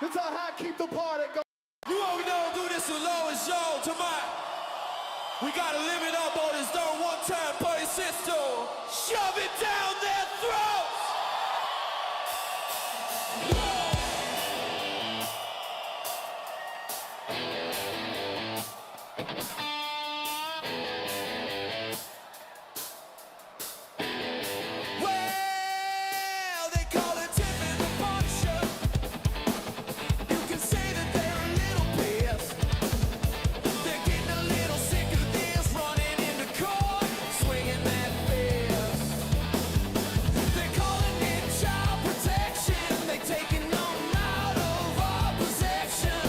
That's how I keep the party going. You all know do this alone as y'all tonight. We gotta live it up on this done one time, specisl. Shove it down their throats. Well, they call it Tiff and the Punisher. You can say that they're a little pissed. They're getting a little sick of this, running into court, swinging that fist. They're calling it child protection. They taking them out of our possession.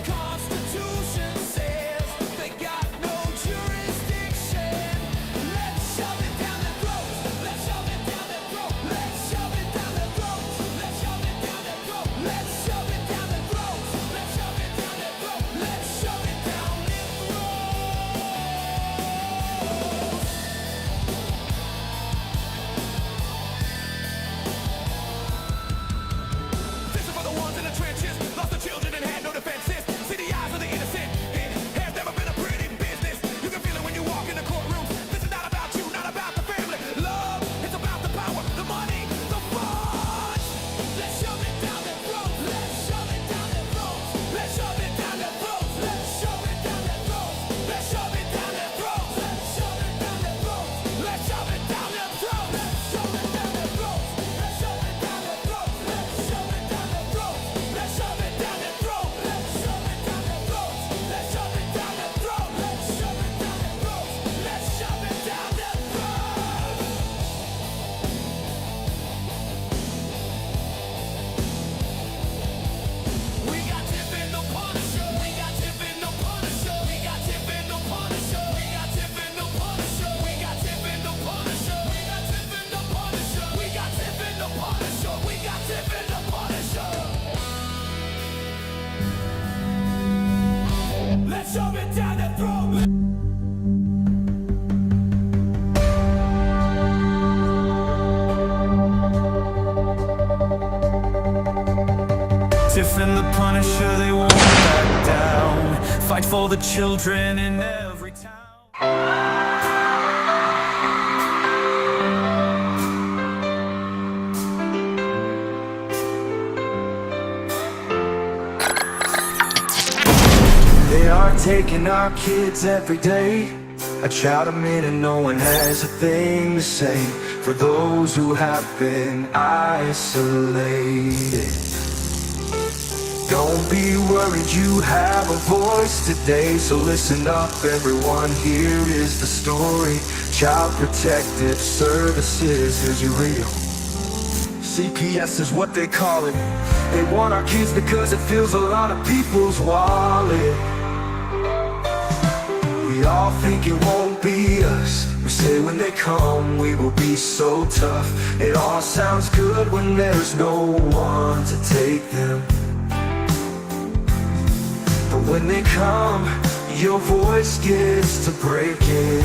Constitution says they got no jurisdiction. Let's shove it down their throats. Let's shove it down their throat. Let's shove it down their throats. Let's shove it down their throat. Let's shove it down their throats. Let's shove it down their throat. Let's shove it down their throats. This is for the ones in the trenches, lost the children and had no defenses. See the eyes of the innocent. It has never been a pretty business. You can feel it when you walk in the courtroom. This is not about you, not about the family. Love, it's about the power, the money, the fun. Let's shove it down their throats. Let's shove it down their throats. Let's shove it down their throats. Let's shove it down their throats. Let's shove it down their throats. Let's shove it down their throats. Let's shove it down their throats. Let's shove it down their throats. Let's shove it down their throats. Let's shove it down their throats. Let's shove it down their throats. Let's shove it down their throats. Let's shove it down their throats. Let's shove it down their throats. Let's shove it down their throats. We got Tiff and the Punisher. We got Tiff and the Punisher. We got Tiff and the Punisher. We got Tiff and the Punisher. We got Tiff and the Punisher. We got Tiff and the Punisher. We got Tiff and the Punisher. We got Tiff and the Punisher. Let's shove it down their throat. Tiff and the Punisher, they won't back down. Fight for the children in every town. They are taking our kids every day. I try to meet and no one has a thing to say for those who have been isolated. Don't be worried, you have a voice today. So listen up everyone, here is the story. Child Protective Services is real. CPS is what they call it. They want our kids because it fills a lot of people's wallet. We all think it won't be us. We say when they come we will be so tough. It all sounds good when there's no one to take them. But when they come, your voice gets to breaking.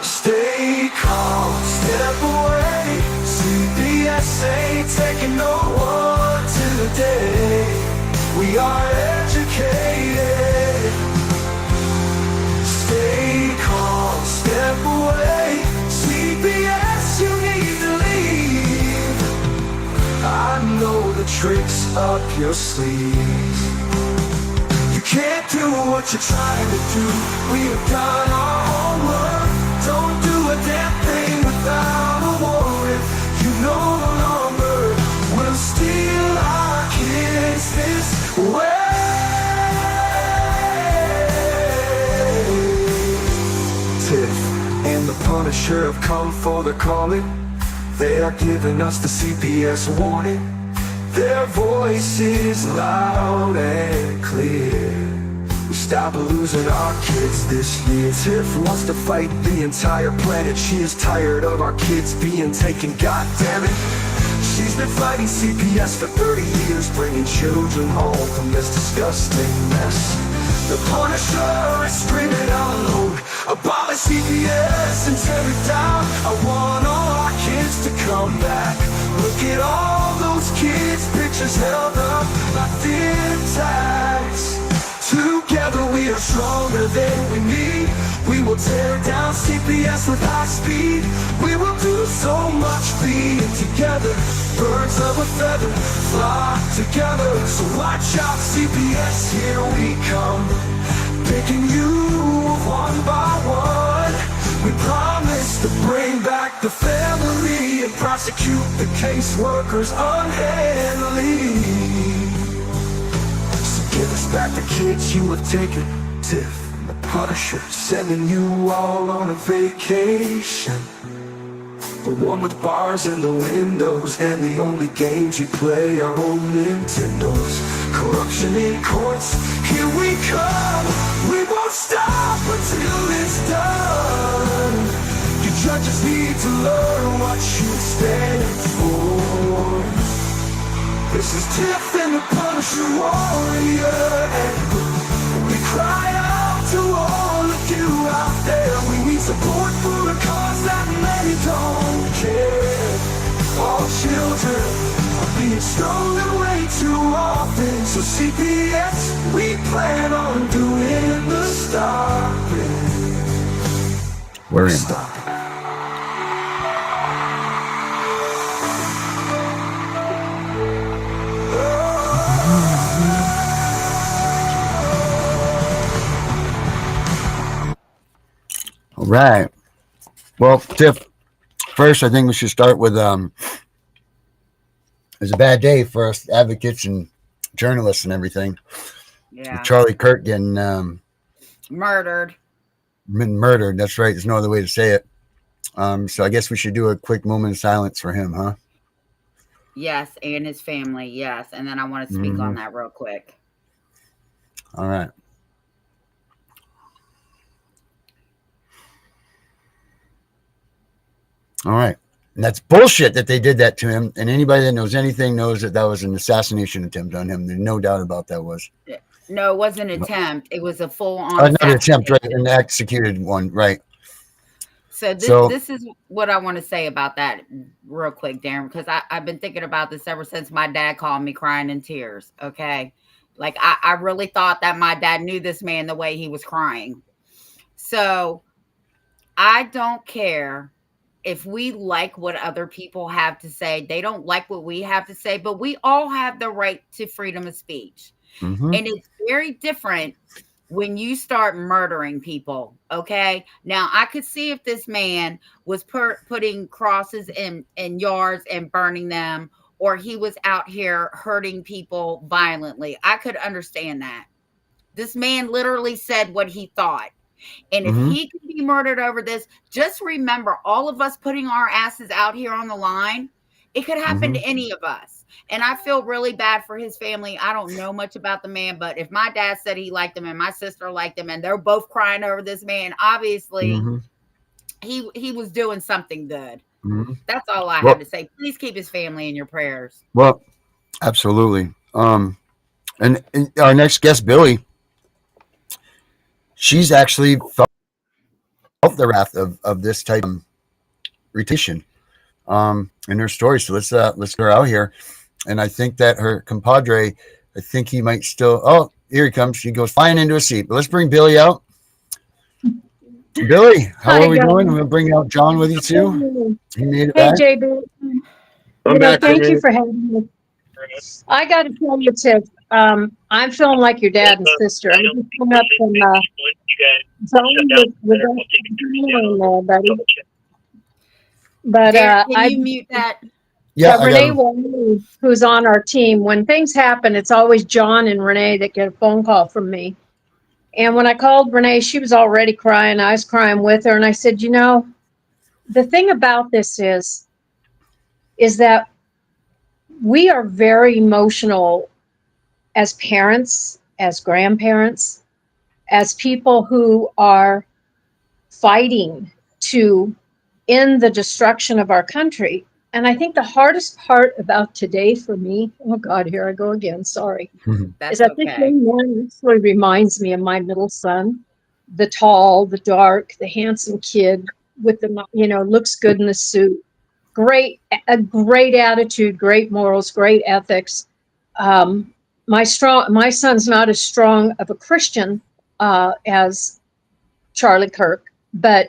Stay calm, step away. CPS ain't taking no one today. We are educated. Stay calm, step away. CPS, you need to leave. I know the tricks up your sleeve. You can't do what you're trying to do. We have done our homework. Don't do a damn thing without a warrant. You no longer will steal our kids this way. Tiff and the Punisher have come for the calling. They are giving us the CPS warning. Their voice is loud and clear. We stop losing our kids this year. Tiff wants to fight the entire planet. She is tired of our kids being taken, God damn it. She's been fighting CPS for 30 years, bringing children home from this disgusting mess. The Punisher is screaming out loud, abolish CPS and tear it down. I want all our kids to come back. Look at all those kids, futures held up by thin ties. Together we are stronger than we need. We will tear down CPS with high speed. We will do so much being together. Birds of a feather flock together. So watch out, CPS, here we come, picking you one by one. We promise to bring back the family and prosecute the caseworkers unhandily. Give us back the kids you have taken. Tiff and the Punisher sending you all on a vacation. The one with bars in the windows and the only games you play are old Nintendos. Corruption in courts, here we come. We won't stop until it's done. You judges need to learn what you stand for. This is Tiff and the Punisher warrior, and we cry out to all of you out there. We need support for a cause that many don't care. All children are being stolen way too often. So CPS, we plan on doing the stopping. Where am I? Stopping. All right. Well, Tiff, first I think we should start with it's a bad day for us advocates and journalists and everything. Yeah. With Charlie Kirk getting Murdered. murdered. That's right. There's no other way to say it. So I guess we should do a quick moment of silence for him, huh? Yes, and his family. Yes, and then I want to speak on that real quick. All right. All right. And that's bullshit that they did that to him. And anybody that knows anything knows that that was an assassination attempt on him. There's no doubt about that was. No, it wasn't an attempt. It was a full-on Another attempt, right? An executed one, right? So this is what I want to say about that real quick, Darren, because I've been thinking about this ever since my dad called me crying in tears, okay? Like, I really thought that my dad knew this man the way he was crying. So I don't care if we like what other people have to say. They don't like what we have to say, but we all have the right to freedom of speech. Mm-hmm. And it's very different when you start murdering people, okay? Now, I could see if this man was putting crosses in yards and burning them, or he was out here hurting people violently. I could understand that. This man literally said what he thought. And if he can be murdered over this, just remember, all of us putting our asses out here on the line, it could happen to any of us. And I feel really bad for his family. I don't know much about the man, but if my dad said he liked him and my sister liked him and they're both crying over this man, obviously he was doing something good. That's all I have to say. Please keep his family in your prayers. Well, absolutely. And our next guest, Billy, she's actually felt the wrath of this type of retaliation in her story. So let's get her out here. And I think that her compadre, I think he might still. Oh, here he comes. He goes flying into a seat. But let's bring Billy out. Billy, how are we doing? I'm going to bring out John with you too. He made it back. Hey, JB. Thank you for having me. I got to tell you, Tiff, I'm feeling like your dad and sister. I just come up from zone with buddy. But Can you mute that? Yeah, Renee Wiley, who's on our team, when things happen, it's always John and Renee that get a phone call from me. And when I called Renee, she was already crying. I was crying with her. And I said, you know, the thing about this is that we are very emotional as parents, as grandparents, as people who are fighting to end the destruction of our country. And I think the hardest part about today for me, oh God, here I go again, sorry, That's is that this young man actually reminds me of my middle son, the tall, the dark, the handsome kid with the, looks good in the suit, a great attitude, great morals, great ethics. my son's not as strong of a Christian as Charlie Kirk, but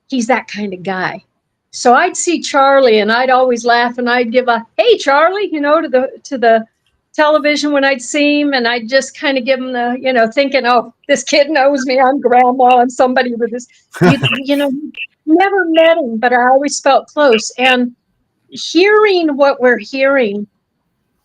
he's that kind of guy. So I'd see Charlie and I'd always laugh and I'd give a, "Hey, Charlie," to the television when I'd see him, and I'd just kind of give him the, thinking, "Oh, this kid knows me. I'm grandma. I'm somebody with this," never met him, but I always felt close. And hearing what we're hearing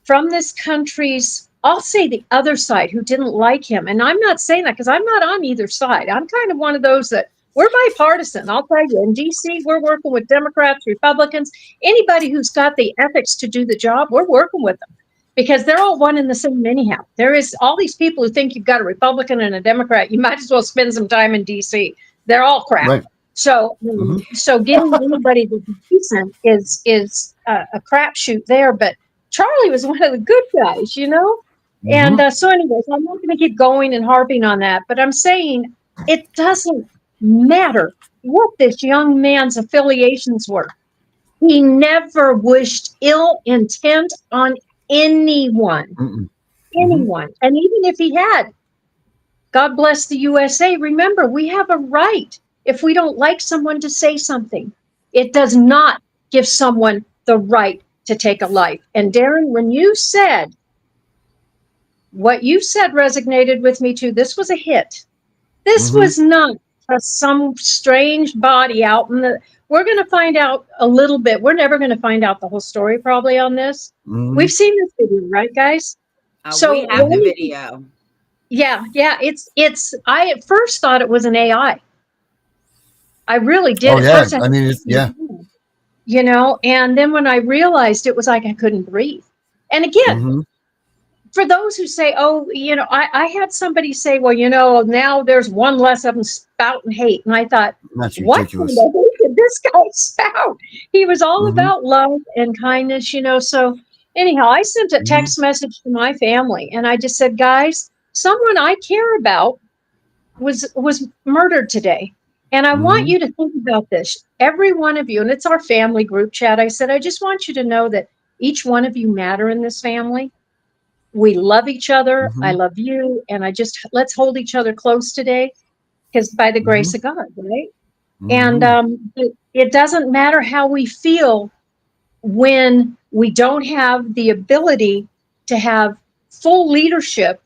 from this country's, I'll say the other side, who didn't like him. And I'm not saying that because I'm not on either side. I'm kind of one of those that we're bipartisan. I'll tell you, in DC, we're working with Democrats, Republicans, anybody who's got the ethics to do the job, we're working with them because they're all one and the same anyhow. There is all these people who think you've got a Republican and a Democrat. You might as well spend some time in DC. They're all crap. Right. So, so getting anybody that's decent is a crapshoot there. But Charlie was one of the good guys, And so anyways, I'm not going to keep going and harping on that, but I'm saying it doesn't matter what this young man's affiliations were. He never wished ill intent on anyone. Anyone. And even if he had, God bless the USA, remember, we have a right, if we don't like someone, to say something. It does not give someone the right to take a life. And Darren, when you said, what you said resonated with me too. This was a hit. This was not some strange body out in the, we're going to find out a little bit. We're never going to find out the whole story probably on this. We've seen this video, right, guys? So we have the video. Yeah. It's, I at first thought it was an AI. I really did. Oh, yeah. And then when I realized it was like I couldn't breathe. And again, for those who say, "Oh, I had somebody say, well, now there's one less of them spouting hate." And I thought, that's what ridiculous. kind of hate did this guy spout? He was all about love and kindness, So anyhow, I sent a text message to my family and I just said, "Guys, someone I care about was murdered today. And I want you to think about this. Every one of you," and it's our family group chat. I said, "I just want you to know that each one of you matter in this family. We love each other. I love you. And let's hold each other close today, because by the grace of God," right? And it doesn't matter how we feel when we don't have the ability to have full leadership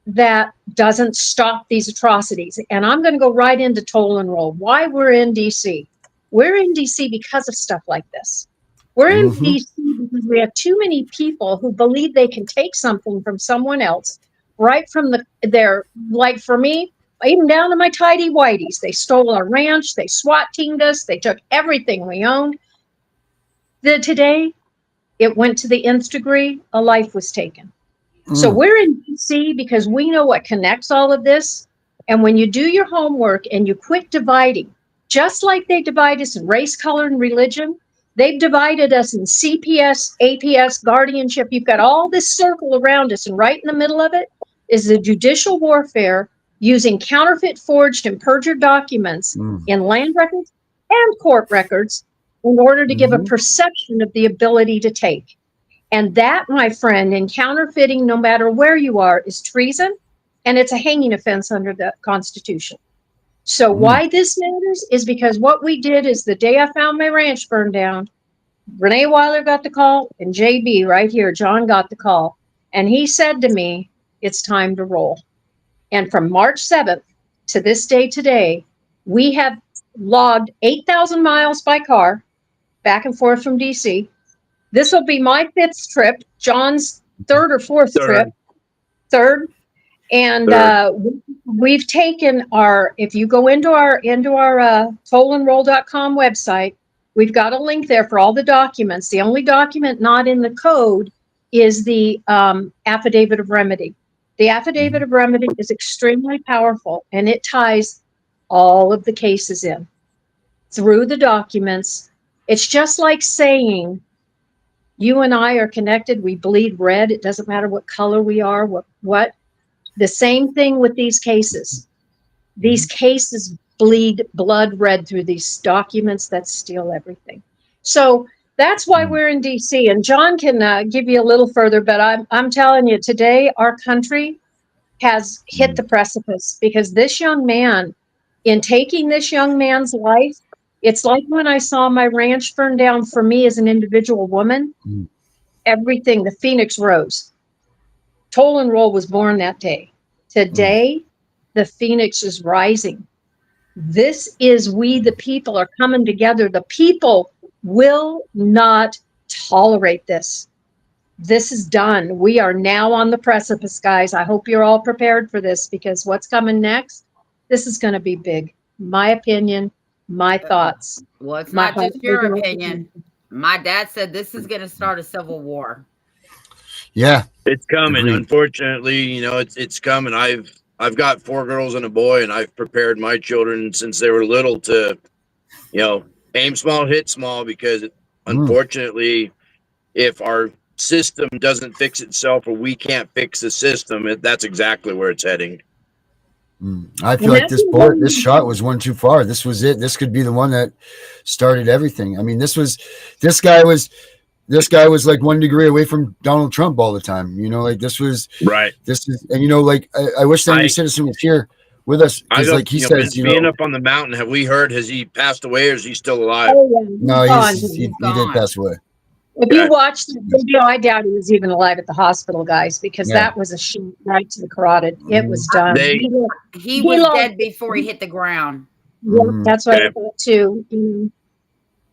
that doesn't stop these atrocities. And I'm going to go right into Toll and Roill. Why we're in DC. We're in DC because of stuff like this. We're in DC because we have too many people who believe they can take something from someone else, right from their, like for me, even down to my tidy whities. They stole our ranch. They SWAT teamed us. They took everything we owned. Today, it went to the nth degree. A life was taken. So we're in DC because we know what connects all of this. And when you do your homework and you quit dividing, just like they divide us in race, color, and religion, they've divided us in CPS, APS, guardianship. You've got all this circle around us, and right in the middle of it is the judicial warfare using counterfeit, forged, and perjured documents in land records and court records in order to give a perception of the ability to take. And that, my friend, in counterfeiting, no matter where you are, is treason, and it's a hanging offense under the Constitution. So why this matters is because what we did is the day I found my ranch burned down, Renee Weiler got the call, and JB right here, John, got the call. And he said to me, "It's time to roll." And from March 7th to this day today, we have logged 8,000 miles by car back and forth from DC. This will be my 5th trip, John's 3rd or 4th trip. Third. And we've taken if you go into our tollandroill.com website, we've got a link there for all the documents. The only document not in the code is the affidavit of remedy. The affidavit of remedy is extremely powerful, and it ties all of the cases in through the documents. It's just like saying, you and I are connected. We bleed red. It doesn't matter what color we are. What? The same thing with these cases. These cases bleed blood red through these documents that steal everything. So That's why we're in DC. And John can give you a little further, but I'm telling you, today our country has hit the precipice because this young man, in taking this young man's life, it's like when I saw my ranch burn down for me as an individual woman, everything, the phoenix rose. Toll and Roill was born that day. Today, the phoenix is rising. This is we, the people, are coming together. The people will not tolerate this. This is done. We are now on the precipice, guys. I hope you're all prepared for this because what's coming next, this is going to be big. My opinion, my thoughts. Well, it's My not just your opinion. My dad said this is going to start a civil war. Yeah, It's coming. Agreed. Unfortunately, you know, it's coming. I've got 4 girls and a boy, and I've prepared my children since they were little to, you know, aim small, hit small, because unfortunately, if our system doesn't fix itself or we can't fix the system, that's exactly where it's heading. I feel like this shot was one too far. This was it. This could be the one that started everything. I mean, this guy was like 1 degree away from Donald Trump all the time. You know, like this is, and you know, like I wish that any citizen was here with us because, like he says, being up on the mountain, have we heard? Has he passed away or is he still alive? No, he did pass away. If you watch the video, I doubt he was even alive at the hospital, guys, because that was a shot right to the carotid. It was done. He was dead before he hit the ground. Yeah, that's what I thought too.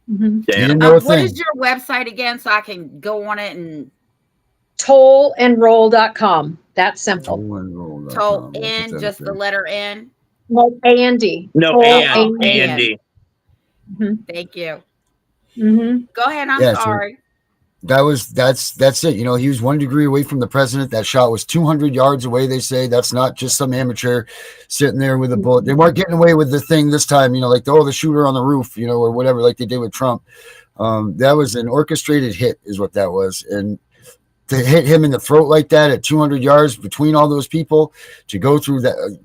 What is your website again, so I can go on it and tollandroill.com. That's simple. Toll N, just the letter N. No, A-N-D. No, A-N-D. Thank you. Go ahead. I'm sorry. That's it. You know, he was 1 degree away from the president. That shot was 200 yards away. They say that's not just some amateur sitting there with a bullet. They weren't getting away with the thing this time, you know, like the shooter on the roof, you know, or whatever, like they did with Trump. That was an orchestrated hit is what that was. And to hit him in the throat like that at 200 yards between all those people to go through that.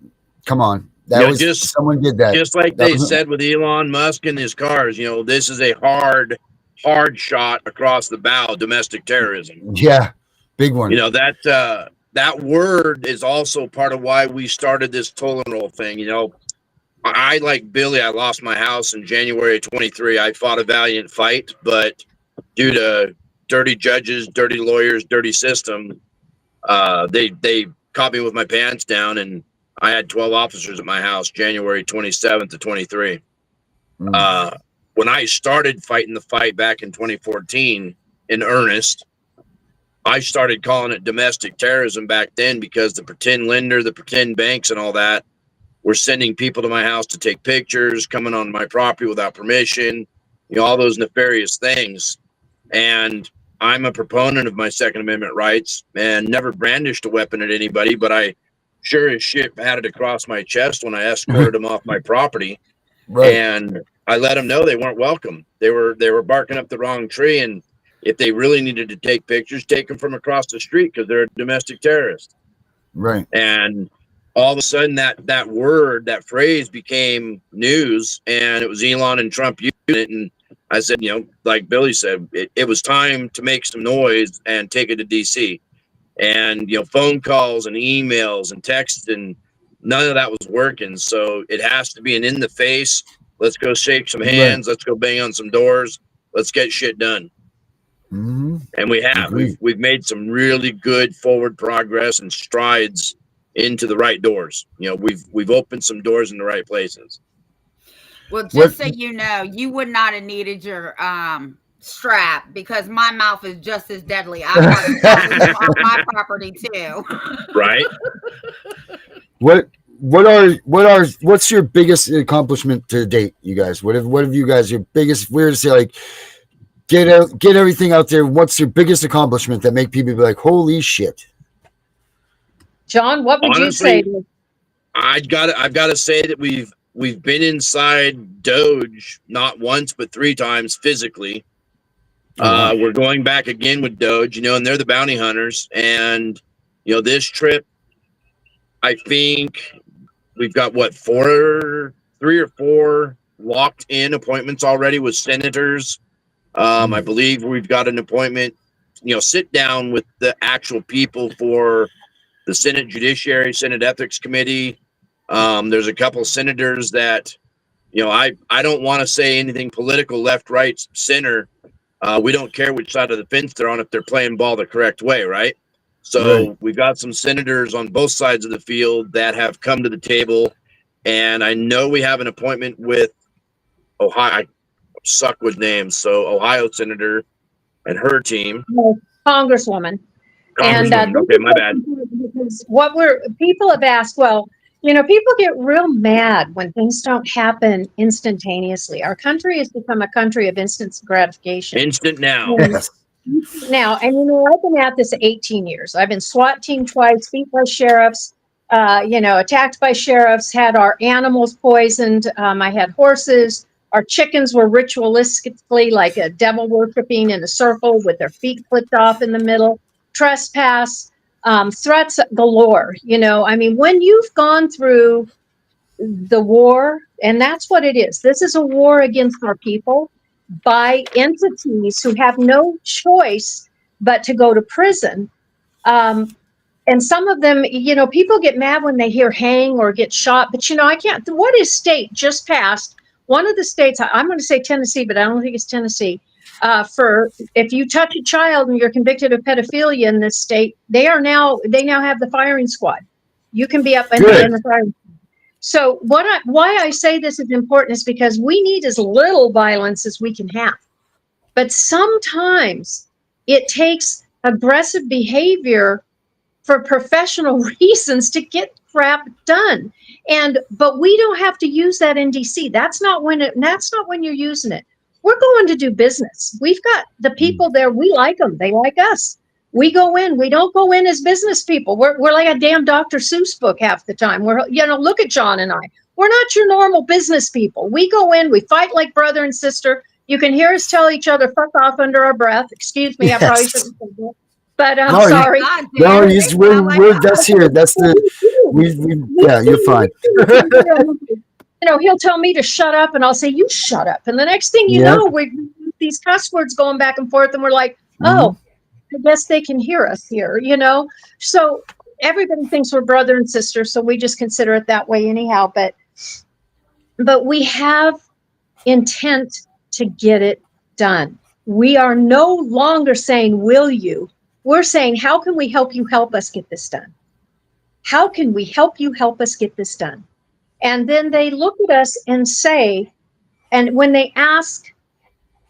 Come on. Someone did that. Just like they said with Elon Musk and his cars, you know, this is a hard shot across the bow, domestic terrorism. Yeah, big one. You know, that word is also part of why we started this Toll and Roill thing. You know, I like Billy, I lost my house in January of 23. I fought a valiant fight, but due to dirty judges, dirty lawyers, dirty system, they caught me with my pants down, and I had 12 officers at my house January 27th of 23. When I started fighting the fight back in 2014 in earnest, I started calling it domestic terrorism back then because the pretend lender, the pretend banks and all that were sending people to my house to take pictures, coming on my property without permission, you know, all those nefarious things. And I'm a proponent of my Second Amendment rights and never brandished a weapon at anybody, but I sure as shit had it across my chest when I escorted them off my property. Right. And I let them know they weren't welcome. They were barking up the wrong tree, and if they really needed to take pictures, take them from across the street because they're a domestic terrorist. Right. And all of a sudden, that word, that phrase became news, and it was Elon and Trump using it. And I said, you know, like Billy said, it was time to make some noise and take it to DC. And you know, phone calls and emails and texts, and none of that was working. So it has to be an in the face. Let's go shake some hands. Let's go bang on some doors. Let's get shit done. And we have. We've made some really good forward progress and strides into the right doors. You know, we've opened some doors in the right places. Well, just so you know, you would not have needed your strap because my mouth is just as deadly. I want on my property too. Right. What's your biggest accomplishment to date, you guys? What have you guys, your biggest, if we were to say like get everything out there, what's your biggest accomplishment that make people be like, holy shit? John, what would you say? I've got to say that we've been inside Doge not once but 3 times physically. We're going back again with Doge, you know, and they're the bounty hunters. And you know, this trip, I think we've got 3 or 4 locked in appointments already with senators I believe we've got an appointment, sit down with the actual people for the Senate Judiciary, Senate Ethics Committee. There's a couple senators that, I don't want to say anything political, left, right, center. We don't care which side of the fence they're on if they're playing ball the correct way, right? So we've got some senators on both sides of the field that have come to the table. And I know we have an appointment with Ohio. I suck with names. So Ohio senator and her team. Congresswoman. Congresswoman. Okay, my bad. Because people have asked, well, people get real mad when things don't happen instantaneously. Our country has become a country of instant gratification. Instant now. Yes. Now, and I've been at this 18 years. I've been SWAT team twice, beat by sheriffs, attacked by sheriffs, had our animals poisoned. I had horses. Our chickens were ritualistically like a devil worshiping in a circle with their feet clipped off in the middle. Trespass, threats galore. When you've gone through the war, and that's what it is. This is a war against our people by entities who have no choice but to go to prison. And some of them, people get mad when they hear hang or get shot, but I can't. What is state just passed? One of the states, I'm going to say Tennessee, but I don't think it's Tennessee. For if you touch a child and you're convicted of pedophilia in this state, they now have the firing squad. You can be up in the firing. So why I say this is important is because we need as little violence as we can have, but sometimes it takes aggressive behavior for professional reasons to get crap done. But we don't have to use that in DC. That's not when you're using it. We're going to do business. We've got the people there. We like them. They like us. We go in. We don't go in as business people. We're like a damn Dr. Seuss book half the time. Look at John and I. We're not your normal business people. We go in. We fight like brother and sister. You can hear us tell each other "fuck off" under our breath. Excuse me. I probably shouldn't say that. But I'm sorry. That's here. That's you're fine. He'll tell me to shut up and I'll say, you shut up. And the next thing you know, we these cuss words going back and forth and we're like, oh, I guess they can hear us here, So everybody thinks we're brother and sister. So we just consider it that way anyhow. But we have intent to get it done. We are no longer saying, will you? We're saying, how can we help you help us get this done? How can we help you help us get this done? And then they look at us and say, and when they ask,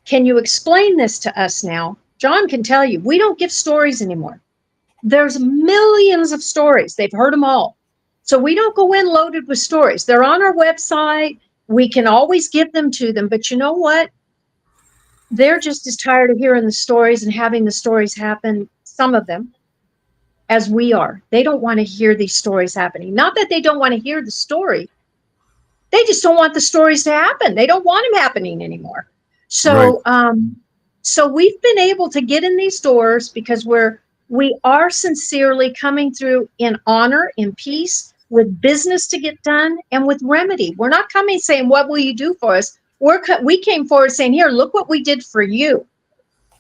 can you explain this to us now? John can tell you, we don't give stories anymore. There's millions of stories. They've heard them all. So we don't go in loaded with stories. They're on our website. We can always give them to them. But you know what? They're just as tired of hearing the stories and having the stories happen, some of them, as we are. They don't want to hear these stories happening. Not that they don't want to hear the story. They just don't want the stories to happen. They don't want them happening anymore. So, so we've been able to get in these doors because we are sincerely coming through in honor, in peace, with business to get done, and with remedy. We're not coming saying, what will you do for us? We came forward saying, here, look what we did for you.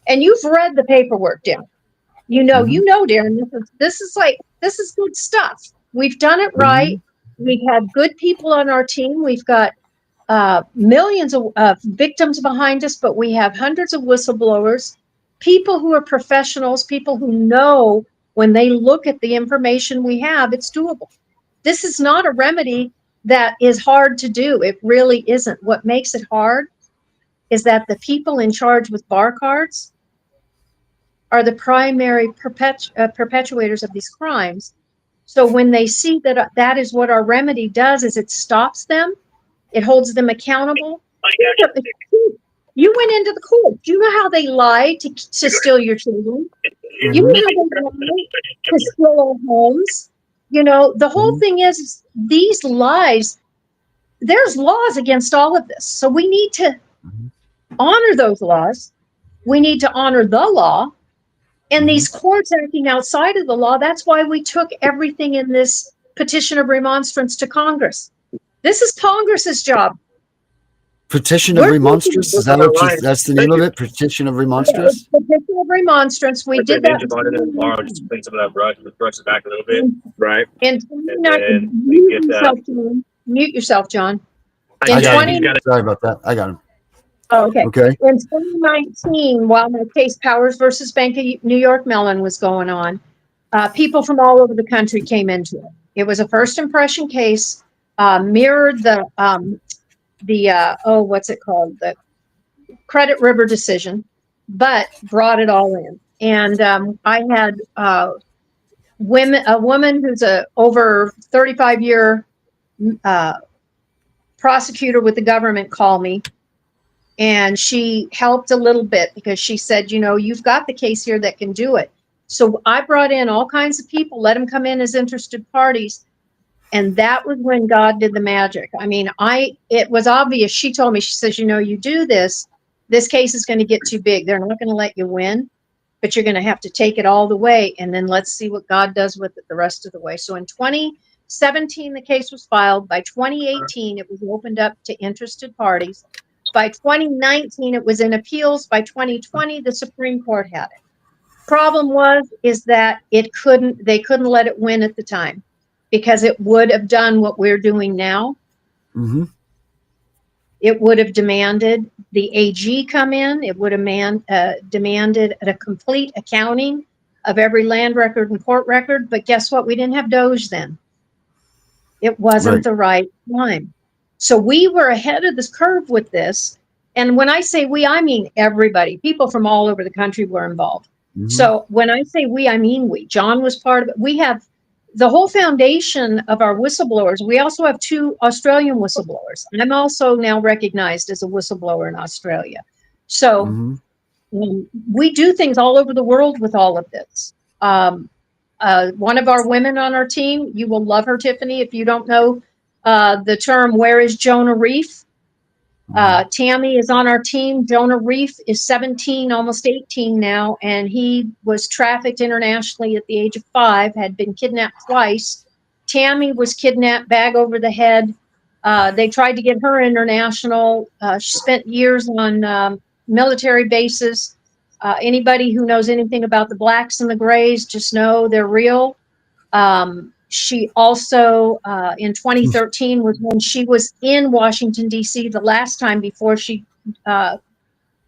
And you've read the paperwork, Darren. Darren, this is good stuff. We've done it right. We've had good people on our team. We've got millions of victims behind us, but we have hundreds of whistleblowers, people who are professionals, people who know when they look at the information we have, it's doable. This is not a remedy that is hard to do. It really isn't. What makes it hard is that the people in charge with bar cards are the primary perpetuators of these crimes. So when they see that that is what our remedy does, is it stops them, it holds them accountable. You went into the court. Do you know how they lie to steal your children? You know how they lie to steal our homes? The whole thing is these lies, there's laws against all of this. So we need to honor those laws. We need to honor the law. And these courts acting outside of the law, that's why we took everything in this petition of remonstrance to Congress. This is Congress's job. Petition of We're Remonstrance? Is that All what right. that's the name of it? Petition of Remonstrance? Petition of Remonstrance. We did that tomorrow, just clean some of that brush, just brush it back a little bit. Right. in And then we mute get yourself, John. Mute yourself, John. I In got 20 him. He's got it. Sorry about that. I got him. Oh, okay. Okay. In 2019, while my case Powers versus Bank of New York Mellon was going on, people from all over the country came into it. It was a first impression case, mirrored the what's it called? The Credit River decision, but brought it all in. And I had a woman who's a over 35-year prosecutor with the government call me. And she helped a little bit because she said, you've got the case here that can do it. So I brought in all kinds of people, let them come in as interested parties. And that was when God did the magic. I mean, it was obvious. She told me, she says, you do this case is going to get too big. They're not going to let you win, but you're going to have to take it all the way. And then let's see what God does with it the rest of the way. So in 2017, the case was filed. By 2018, it was opened up to interested parties. By 2019, it was in appeals. By 2020, the Supreme Court had it. Problem is that they couldn't let it win at the time because it would have done what we're doing now. Mm-hmm. It would have demanded the AG come in. It would have demanded a complete accounting of every land record and court record. But guess what? We didn't have Doge then. It wasn't the right time. So we were ahead of this curve with this. And when I say we, I mean everybody. People from all over the country were involved. Mm-hmm. So when I say we, I mean we. John was part of it. We have the whole foundation of our whistleblowers. We also have 2 Australian whistleblowers. I'm also now recognized as a whistleblower in Australia. So we do things all over the world with all of this. One of our women on our team, you will love her, Tiffany, if you don't know the term, where is Jonah Reef? Tammy is on our team. Jonah Reef is 17, almost 18 now, and he was trafficked internationally at the age of 5, had been kidnapped twice. Tammy was kidnapped, bag over the head. They tried to get her international. She spent years on military bases. Anybody who knows anything about the blacks and the grays, just know they're real. She also, in 2013, was when she was in Washington, D.C. the last time before she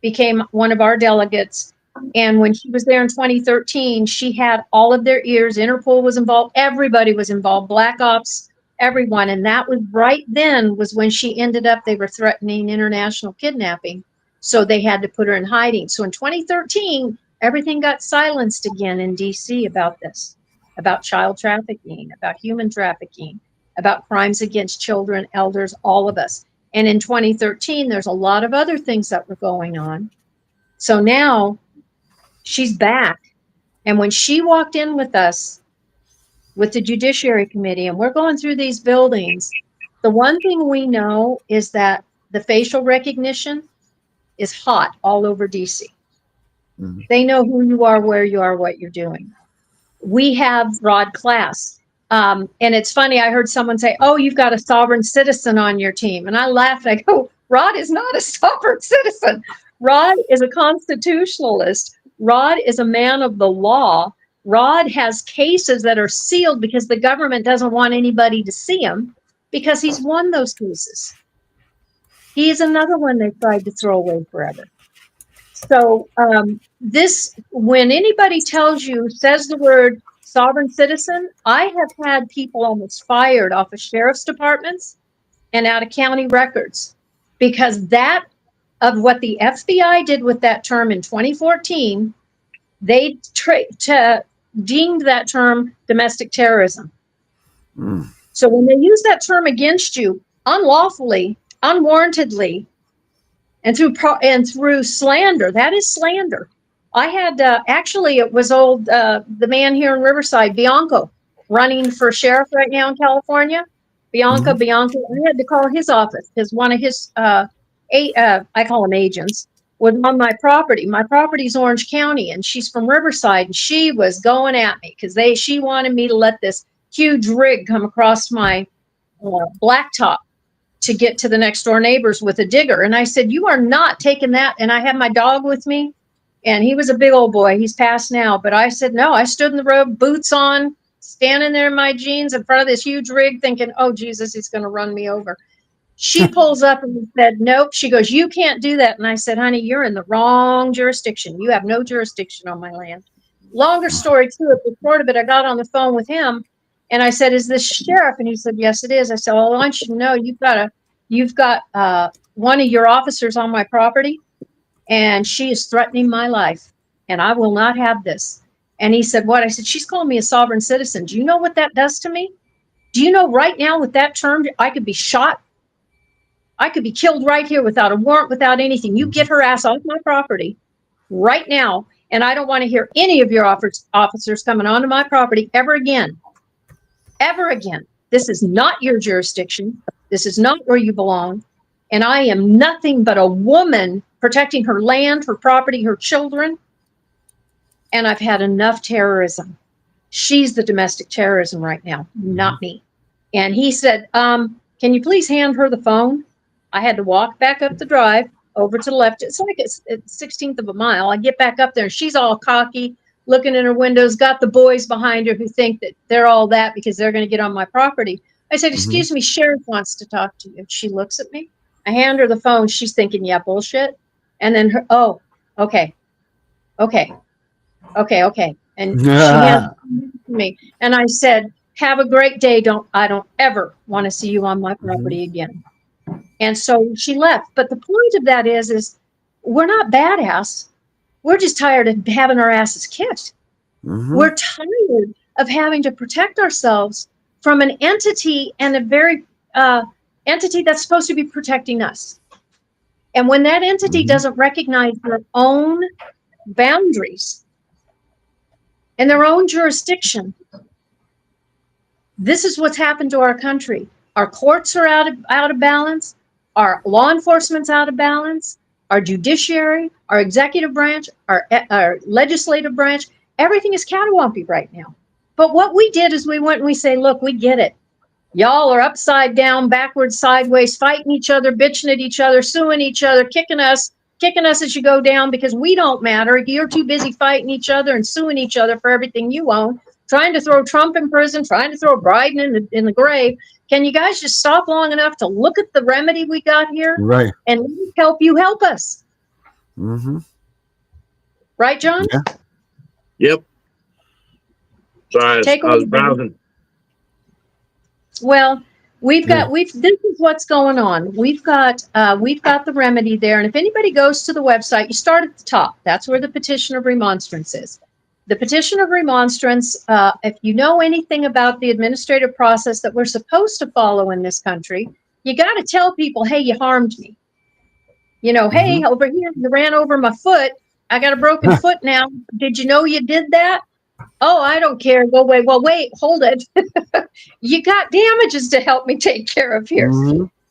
became one of our delegates. And when she was there in 2013, she had all of their ears. Interpol was involved. Everybody was involved. Black Ops, everyone. And that was right then was when she ended up, they were threatening international kidnapping. So they had to put her in hiding. So in 2013, everything got silenced again in D.C. about this. About child trafficking, about human trafficking, about crimes against children, elders, all of us. And in 2013, there's a lot of other things that were going on. So now she's back. And when she walked in with us, with the Judiciary Committee, and we're going through these buildings, the one thing we know is that the facial recognition is hot all over DC. Mm-hmm. They know who you are, where you are, what you're doing. We have Rod Class. And it's funny, I heard someone say, oh, you've got a sovereign citizen on your team. And I laughed. I go, Rod is not a sovereign citizen. Rod is a constitutionalist. Rod is a man of the law. Rod has cases that are sealed because the government doesn't want anybody to see him because he's won those cases. He is another one they tried to throw away forever. So when anybody says the word sovereign citizen, I have had people almost fired off of sheriff's departments and out of county records because of what the FBI did with that term in 2014, they deemed that term domestic terrorism. Mm. So when they use that term against you unlawfully, unwarrantedly, and through slander, that is slander. I had actually it was the man here in Riverside, Bianco, running for sheriff right now in California. Bianco, I had to call his office because one of his I call them agents was on my property. My property's Orange County, and she's from Riverside, and she was going at me because she wanted me to let this huge rig come across my blacktop to get to the next door neighbors with a digger. And I said, you are not taking that. And I had my dog with me, and he was a big old boy. He's passed now. But I said, no, I stood in the road, boots on, standing there in my jeans in front of this huge rig thinking, oh, Jesus, he's going to run me over. She pulls up and said, nope. She goes, you can't do that. And I said, honey, you're in the wrong jurisdiction. You have no jurisdiction on my land. Longer story to it, but part of it, I got on the phone with him and I said, is this sheriff? And he said, yes, it is. I said, well, I want you to know you've got one of your officers on my property, and she is threatening my life, and I will not have this. And he said, what? I said, she's calling me a sovereign citizen. Do you know what that does to me? Do you know right now with that term, I could be shot? I could be killed right here without a warrant, without anything. You get her ass off my property right now, and I don't want to hear any of your officers coming onto my property ever again. Ever again. This is not your jurisdiction. This is not where you belong. And I am nothing but a woman protecting her land, her property, her children. And I've had enough terrorism. She's the domestic terrorism right now, not me. And he said, can you please hand her the phone? I had to walk back up the drive over to the left. It's like it's 16th of a mile. I get back up there, and she's all cocky, looking in her windows, got the boys behind her who think that they're all that because they're going to get on my property. I said, excuse me, sheriff wants to talk to you. She looks at me. I hand her the phone. She's thinking, yeah, bullshit. And then oh, okay. And she hands it to me. And I said, have a great day. I don't ever want to see you on my property again. And so she left. But the point of that is we're not badass. We're just tired of having our asses kicked. We're tired of having to protect ourselves from an entity, and a very entity that's supposed to be protecting us. And when that entity doesn't recognize their own boundaries and their own jurisdiction, this is what's happened to our country. Our courts are out of balance. Our law enforcement's out of balance. Our judiciary, our executive branch, our legislative branch, everything is cattywampy right now. But what we did is we went and we say, look, we get it. Y'all are upside down, backwards, sideways, fighting each other, bitching at each other, suing each other, kicking us as you go down because we don't matter. You're too busy fighting each other and suing each other for everything you own, trying to throw Trump in prison, trying to throw Biden in the grave. Can you guys just stop long enough to look at the remedy we got here? Right. And help you help us. Right, John? Yeah. Yep. Sorry, I was browsing. Well, this is what's going on. We've got the remedy there. And if anybody goes to the website, you start at the top. That's where the petition of remonstrance is. The petition of remonstrance, if you know anything about the administrative process that we're supposed to follow in this country, you got to tell people, hey, you harmed me. Hey, over here, you ran over my foot. I got a broken foot now. Did you know you did that? Oh, I don't care. Go away. Well, wait, hold it. You got damages to help me take care of here.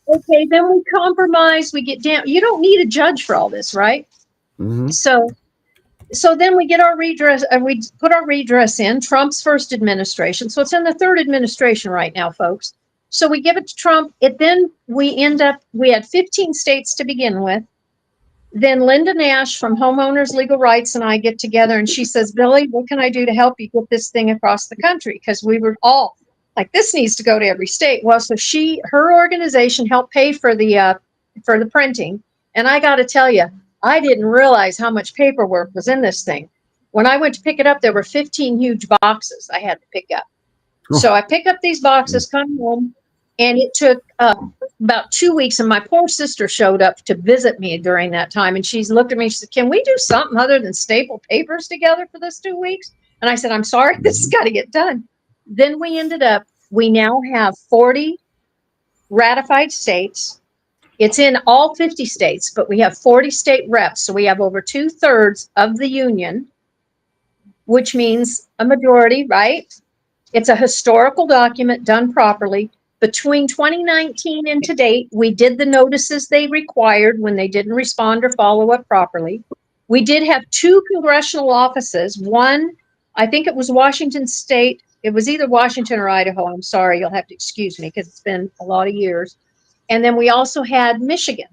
Okay, then we compromise. We get down. You don't need a judge for all this, right? So then we get our redress. We put our redress in Trump's first administration. So it's in the third administration right now, folks. So we give it to Trump. We had 15 states to begin with. Then Linda Nash from Homeowners Legal Rights and I get together, and she says, Billy, what can I do to help you get this thing across the country? Because we were all like, this needs to go to every state. Well, so her organization helped pay for the printing. And I got to tell you, I didn't realize how much paperwork was in this thing. When I went to pick it up, there were 15 huge boxes I had to pick up. So I pick up these boxes, come home, and it took about 2 weeks. And my poor sister showed up to visit me during that time. And she's looked at me, she said, can we do something other than staple papers together for this 2 weeks? And I said, I'm sorry, this has got to get done. Then we now have 40 ratified states. It's in all 50 states, but we have 40 state reps. So we have over 2/3 of the union, which means a majority, right? It's a historical document done properly. Between 2019 and to date, we did the notices they required when they didn't respond or follow up properly. We did have 2 congressional offices. One, I think it was Washington State. It was either Washington or Idaho. I'm sorry, you'll have to excuse me because it's been a lot of years. And then we also had Michigan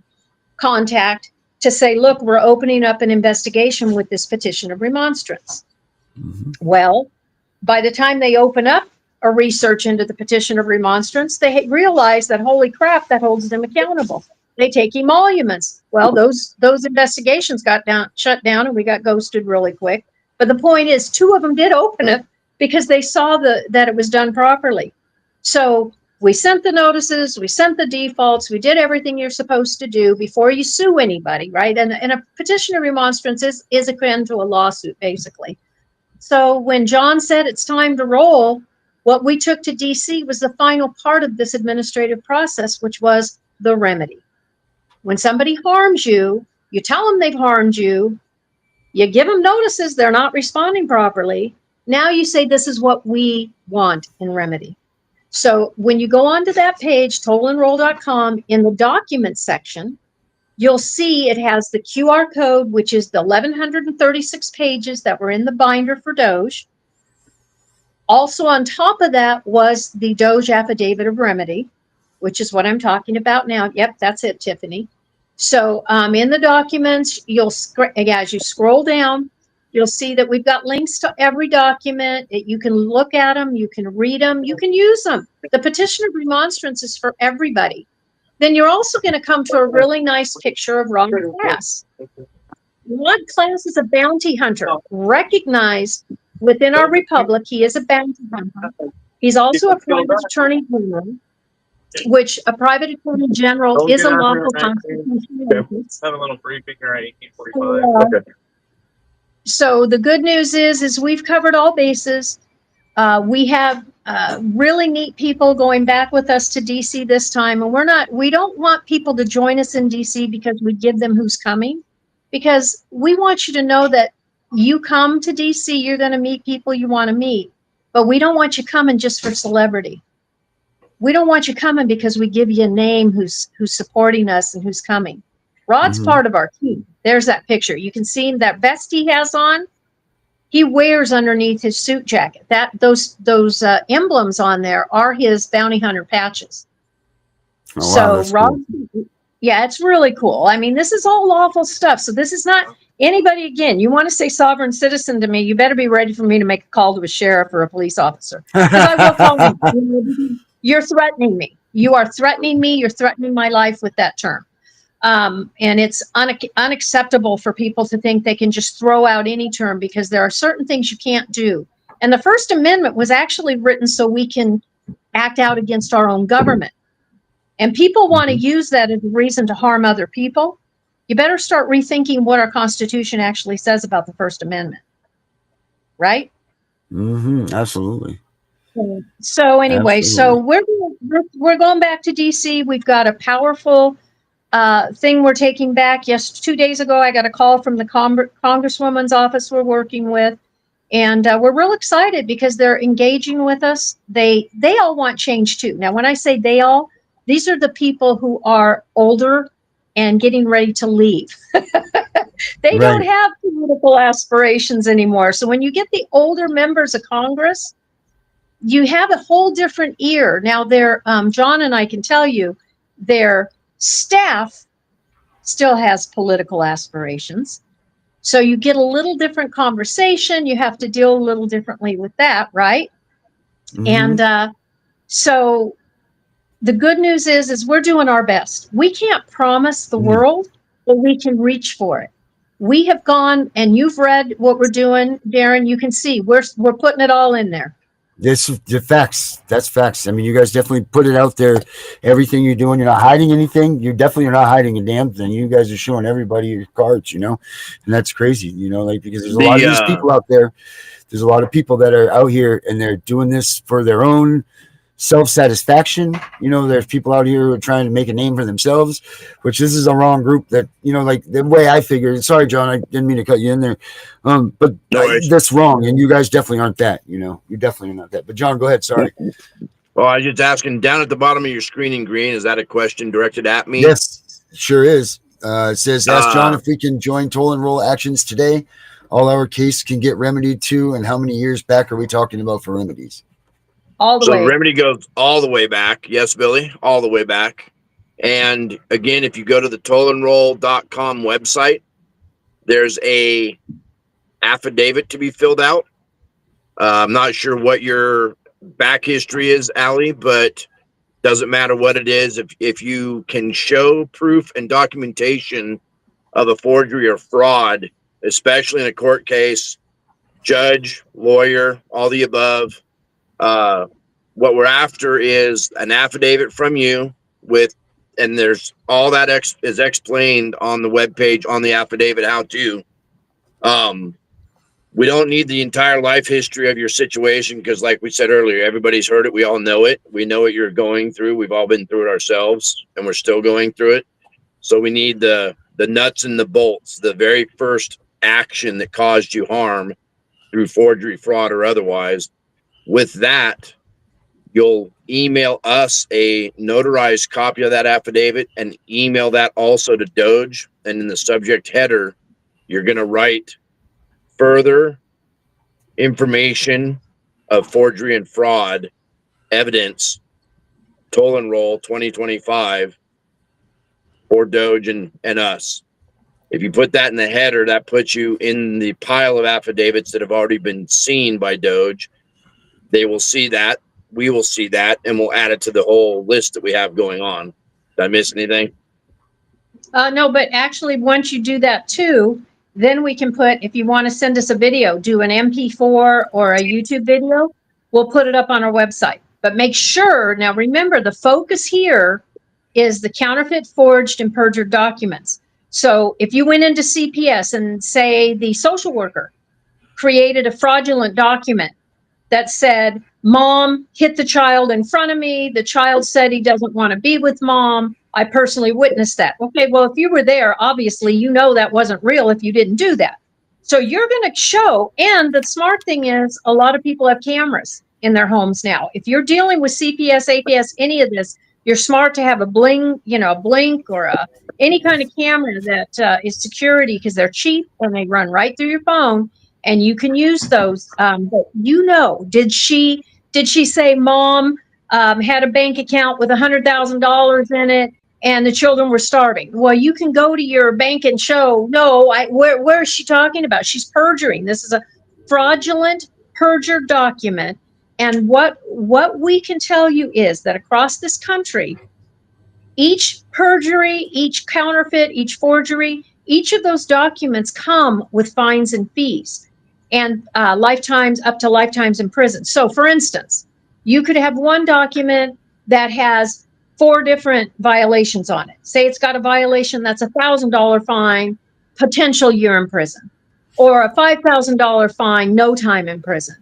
contact to say, look, we're opening up an investigation with this petition of remonstrance. Well, by the time they open up a research into the petition of remonstrance, they realize that, holy crap, that holds them accountable. They take emoluments. Well, those investigations got shut down, and we got ghosted really quick. But the point is, 2 of them did open it because they saw that it was done properly. So we sent the notices, we sent the defaults, we did everything you're supposed to do before you sue anybody, right? And a petition of remonstrance is akin to a lawsuit, basically. So when John said it's time to roll, what we took to DC was the final part of this administrative process, which was the remedy. When somebody harms you, you tell them they've harmed you, you give them notices they're not responding properly. Now you say, this is what we want in remedy. So when you go onto that page, tollandroill.com, in the documents section, you'll see it has the QR code, which is the 1,136 pages that were in the binder for Doge. Also on top of that was the Doge affidavit of remedy, which is what I'm talking about now. Yep, that's it, Tiffany. So in the documents, as you scroll down, you'll see that we've got links to every document. You can look at them, you can read them, you can use them. The petition of remonstrance is for everybody. Then you're also going to come to a really nice picture of Rod Class. Rod Class is a bounty hunter, recognized within our republic. He is a bounty hunter. He's also a private attorney general, which a private attorney general is a lawful constitutional office. Have a little briefing around 1845. Okay. So the good news is we've covered all bases. We have really neat people going back with us to DC this time, and we don't want people to join us in DC because we give them who's coming, because we want you to know that you come to DC, you're going to meet people you want to meet, but we don't want you coming just for celebrity. We don't want you coming because we give you a name who's supporting us and who's coming. Rod's part of our team. There's that picture. You can see that vest he has on. He wears underneath his suit jacket. Those emblems on there are his bounty hunter patches. Oh, so wow, Rod, cool. Yeah, it's really cool. I mean, this is all lawful stuff. So this is not anybody. Again, you want to say sovereign citizen to me, you better be ready for me to make a call to a sheriff or a police officer, because I will call him. You're threatening me. You are threatening me. You're threatening my life with that term. And it's unacceptable for people to think they can just throw out any term, because there are certain things you can't do. And the First Amendment was actually written so we can act out against our own government. And people want to use that as a reason to harm other people. You better start rethinking what our Constitution actually says about the First Amendment. Right? Absolutely. So anyway, so we're going back to DC. We've got a powerful thing we're taking back. Yes, 2 days ago, I got a call from the Congresswoman's office we're working with, and we're real excited because they're engaging with us. They all want change too. Now, when I say they all, these are the people who are older and getting ready to leave. They don't have political aspirations anymore. So when you get the older members of Congress, you have a whole different ear. Now, John and I can tell you, their staff still has political aspirations. So you get a little different conversation. You have to deal a little differently with that, right? And so the good news is we're doing our best. We can't promise the world, but we can reach for it. We have gone, and you've read what we're doing, Darren. You can see we're putting it all in there. This the facts. That's facts. I mean, you guys definitely put it out there. Everything you're doing, you're not hiding anything. You definitely are not hiding a damn thing. You guys are showing everybody your cards, and that's crazy, because there's a lot of these people out there. There's a lot of people that are out here, and they're doing this for their own self-satisfaction. There's people out here who are trying to make a name for themselves, which this is a wrong group that, like the way I figured. Sorry, John, I didn't mean to cut you in there. But that's wrong. And you guys definitely aren't that, you definitely are not that. But John, go ahead. Sorry. Well, I was just asking, down at the bottom of your screen in green, is that a question directed at me? Yes, sure is. It says, ask John if we can join Toll and Roill actions today. All our case can get remedied too. And how many years back are we talking about for remedies? All the way. So remedy goes all the way back. Yes, Billy, all the way back. And again, if you go to the tollandroill.com website, there's a affidavit to be filled out. I'm not sure what your back history is, Allie, but doesn't matter what it is. If you can show proof and documentation of a forgery or fraud, especially in a court case, judge, lawyer, all the above, what we're after is an affidavit from you with, and there's all that is explained on the webpage on the affidavit how to. We don't need the entire life history of your situation because, like we said earlier, everybody's heard it. We all know it. We know what you're going through. We've all been through it ourselves, and we're still going through it. So we need the nuts and the bolts, the very first action that caused you harm through forgery, fraud, or otherwise. With that, you'll email us a notarized copy of that affidavit and email that also to Doge. And in the subject header, you're going to write further information of forgery and fraud evidence, Toll and Roill 2025 for Doge and us. If you put that in the header, that puts you in the pile of affidavits that have already been seen by Doge. They will see that. We will see that, and we'll add it to the whole list that we have going on. Did I miss anything? No, but actually, once you do that too, then we can put, if you want to send us a video, do an MP4 or a YouTube video, we'll put it up on our website. But make sure, now remember, the focus here is the counterfeit, forged, and perjured documents. So if you went into CPS and say the social worker created a fraudulent document that said, Mom hit the child in front of me, the child said he doesn't want to be with Mom, I personally witnessed that. Okay, well, if you were there, obviously, you know that wasn't real if you didn't do that. So you're going to show, and the smart thing is a lot of people have cameras in their homes now. If you're dealing with CPS, APS, any of this, you're smart to have a blink or any kind of camera that is security because they're cheap and they run right through your phone and you can use those. But did she say Mom had a bank account with $100,000 in it and the children were starving? Well, you can go to your bank and show, where is she talking about? She's perjuring. This is a fraudulent perjured document. And what we can tell you is that across this country, each perjury, each counterfeit, each forgery, each of those documents come with fines and fees and lifetimes, up to lifetimes in prison. So for instance, you could have one document that has 4 different violations on it. Say it's got a violation that's $1,000 fine, potential year in prison, or a $5,000 fine, no time in prison,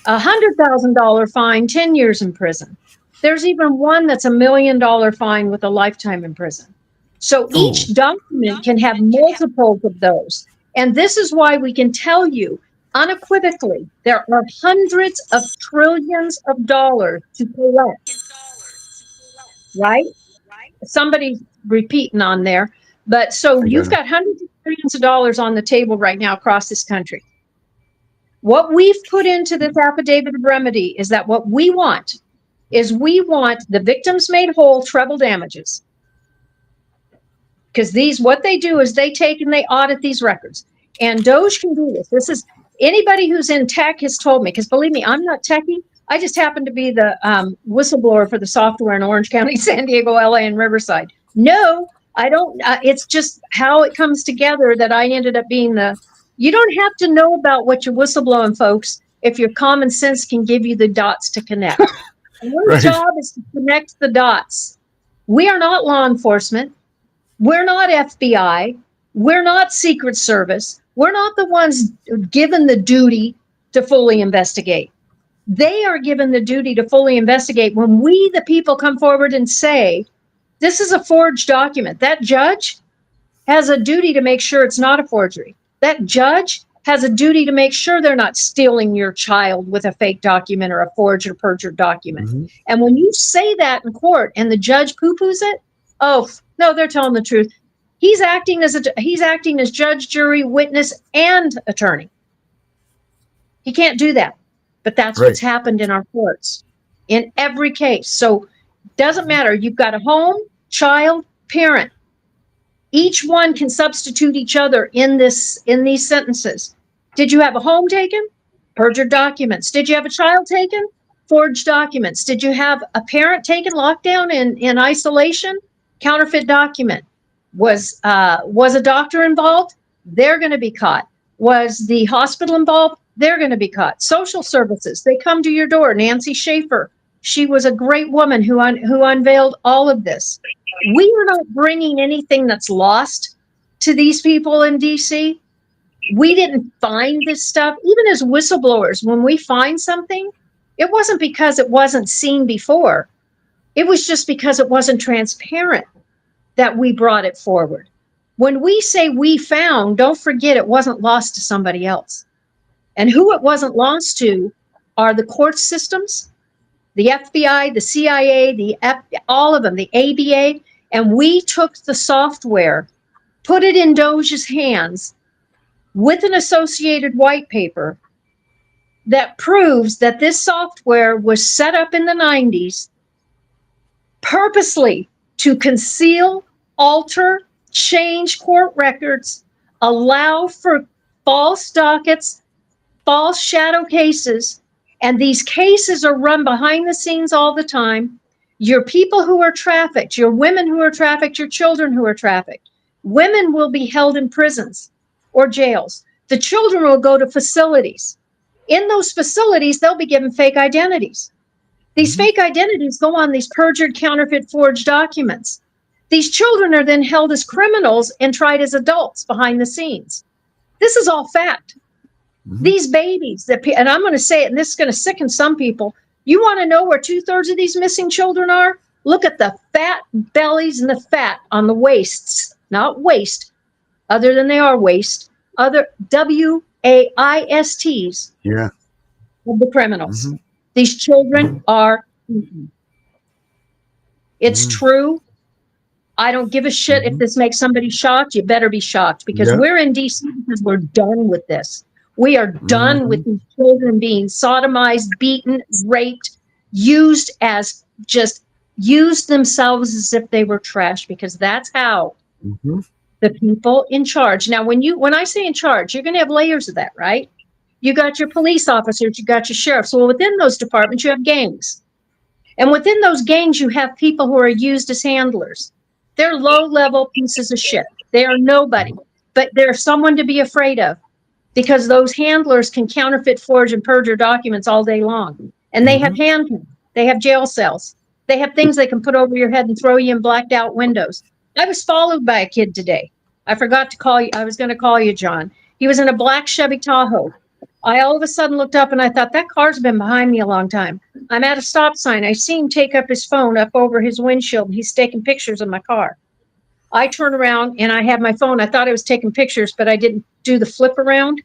$100,000 fine, 10 years in prison. There's even one that's $1 million fine with a lifetime in prison. So each document can have multiples of those. And this is why we can tell you unequivocally, there are hundreds of trillions of dollars to collect. Right? Somebody's repeating on there. But so you've got hundreds of trillions of dollars on the table right now across this country. What we've put into this affidavit of remedy is that what we want is the victims made whole treble damages. Because what they do is they take and they audit these records. And Doge can do this. This is anybody who's in tech has told me, because believe me, I'm not techie. I just happen to be the whistleblower for the software in Orange County, San Diego, LA, and Riverside. No, I don't. It's just how it comes together that I ended up being you don't have to know about what you're whistleblowing, folks, if your common sense can give you the dots to connect. Our job is to connect the dots. We are not law enforcement. We're not FBI. We're not Secret Service. We're not the ones given the duty to fully investigate. They are given the duty to fully investigate when we, the people, come forward and say, this is a forged document. That judge has a duty to make sure it's not a forgery. That judge has a duty to make sure they're not stealing your child with a fake document or a forged or perjured document. Mm-hmm. And when you say that in court and the judge poo-poos it, oh, no, they're telling the truth. He's acting as judge, jury, witness, and attorney. He can't do that. But that's what's happened in our courts in every case. So doesn't matter. You've got a home, child, parent. Each one can substitute each other in these sentences. Did you have a home taken? Perjured documents. Did you have a child taken? Forged documents. Did you have a parent taken, locked down in isolation? Counterfeit document. Was a doctor involved? They're going to be caught. Was the hospital involved? They're going to be caught. Social services, they come to your door. Nancy Schaefer, she was a great woman who unveiled all of this. We are not bringing anything that's lost to these people in DC. We didn't find this stuff. Even as whistleblowers, when we find something, it wasn't because it wasn't seen before. It was just because it wasn't transparent that we brought it forward. When we say we found, don't forget it wasn't lost to somebody else. And who it wasn't lost to are the court systems, the FBI, the CIA, all of them, the ABA, and we took the software, put it in Doge's hands with an associated white paper that proves that this software was set up in the 90s purposely to conceal, alter, change court records, allow for false dockets, false shadow cases, and these cases are run behind the scenes all the time. Your people who are trafficked, your women who are trafficked, your children who are trafficked. Women will be held in prisons or jails. The children will go to facilities. In those facilities, they'll be given fake identities. These fake identities go on these perjured, counterfeit, forged documents. These children are then held as criminals and tried as adults behind the scenes. This is all fact. These babies, and I'm going to say it, and this is going to sicken some people. You want to know where 2/3 of these missing children are? Look at the fat bellies and the fat on the waists, not waist, other than they are waist, other WAISTs Yeah. of the criminals. These children are, it's true. I don't give a shit if this makes somebody shocked. You better be shocked because we're in DC because we're done with this. We are done with these children being sodomized, beaten, raped, used themselves as if they were trash, because that's how the people in charge. Now, when I say in charge, you're going to have layers of that, right? You got your police officers, you got your sheriffs. Well, within those departments, you have gangs. And within those gangs, you have people who are used as handlers. They're low-level pieces of shit. They are nobody, but they're someone to be afraid of, because those handlers can counterfeit, forge, and perjure documents all day long. And they have handcuffs. They have jail cells. They have things they can put over your head and throw you in blacked out windows. I was followed by a kid today. I forgot to call you. I was going to call you, John. He was in a black Chevy Tahoe. I all of a sudden looked up and I thought, that car's been behind me a long time. I'm at a stop sign. I see him take up his phone up over his windshield. He's taking pictures of my car. I turn around and I have my phone. I thought I was taking pictures, but I didn't do the flip around.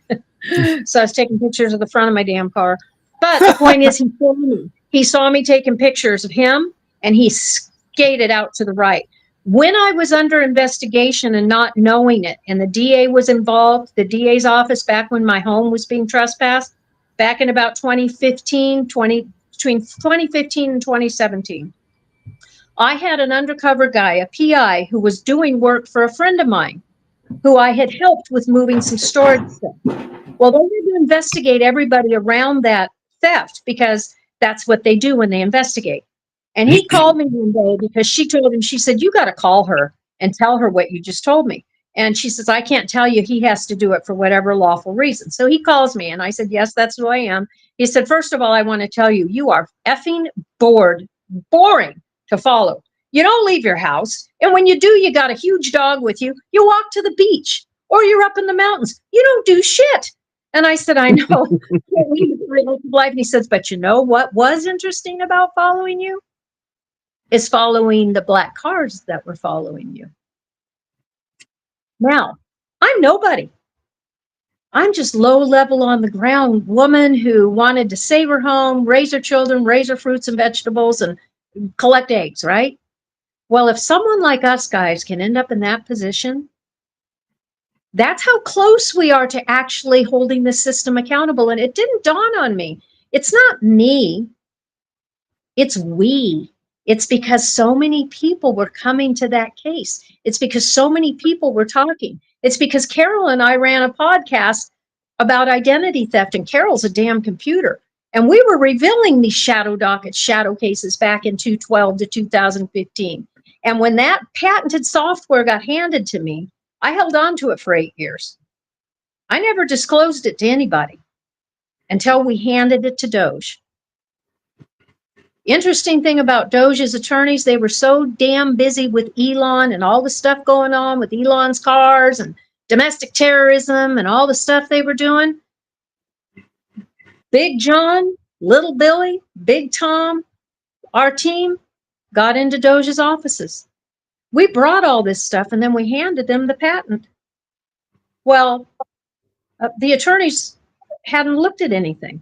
So I was taking pictures of the front of my damn car. But the point is, he saw me. He saw me taking pictures of him, and he skated out to the right. When I was under investigation and not knowing it, and the DA was involved, the DA's office, back when my home was being trespassed, back in about 2015, between 2015 and 2017, I had an undercover guy, a PI, who was doing work for a friend of mine, who I had helped with moving some storage stuff. Well, they had to investigate everybody around that theft, because that's what they do when they investigate. And he called me one day because she told him, she said, you got to call her and tell her what you just told me. And she says, I can't tell you. He has to do it for whatever lawful reason. So he calls me and I said, yes, that's who I am. He said, first of all, I want to tell you, you are effing boring to follow. You don't leave your house. And when you do, you got a huge dog with you. You walk to the beach or you're up in the mountains. You don't do shit. And I said, I know. And he says, but you know what was interesting about following you? Is following the black cars that were following you. Now, I'm nobody. I'm just low level on the ground woman who wanted to save her home, raise her children, raise her fruits and vegetables, and collect eggs, right? Well, if someone like us guys can end up in that position, that's how close we are to actually holding the system accountable. And it didn't dawn on me. It's not me. It's we. It's because so many people were coming to that case. It's because so many people were talking. It's because Carol and I ran a podcast about identity theft, and Carol's a damn computer. And we were revealing these shadow dockets, shadow cases back in 2012 to 2015. And when that patented software got handed to me, I held on to it for 8 years. I never disclosed it to anybody until we handed it to Doge. Interesting thing about Doge's attorneys, they were so damn busy with Elon and all the stuff going on with Elon's cars and domestic terrorism and all the stuff they were doing. Big John, Little Billy, Big Tom, our team got into Doge's offices. We brought all this stuff and then we handed them the patent. Well, the attorneys hadn't looked at anything.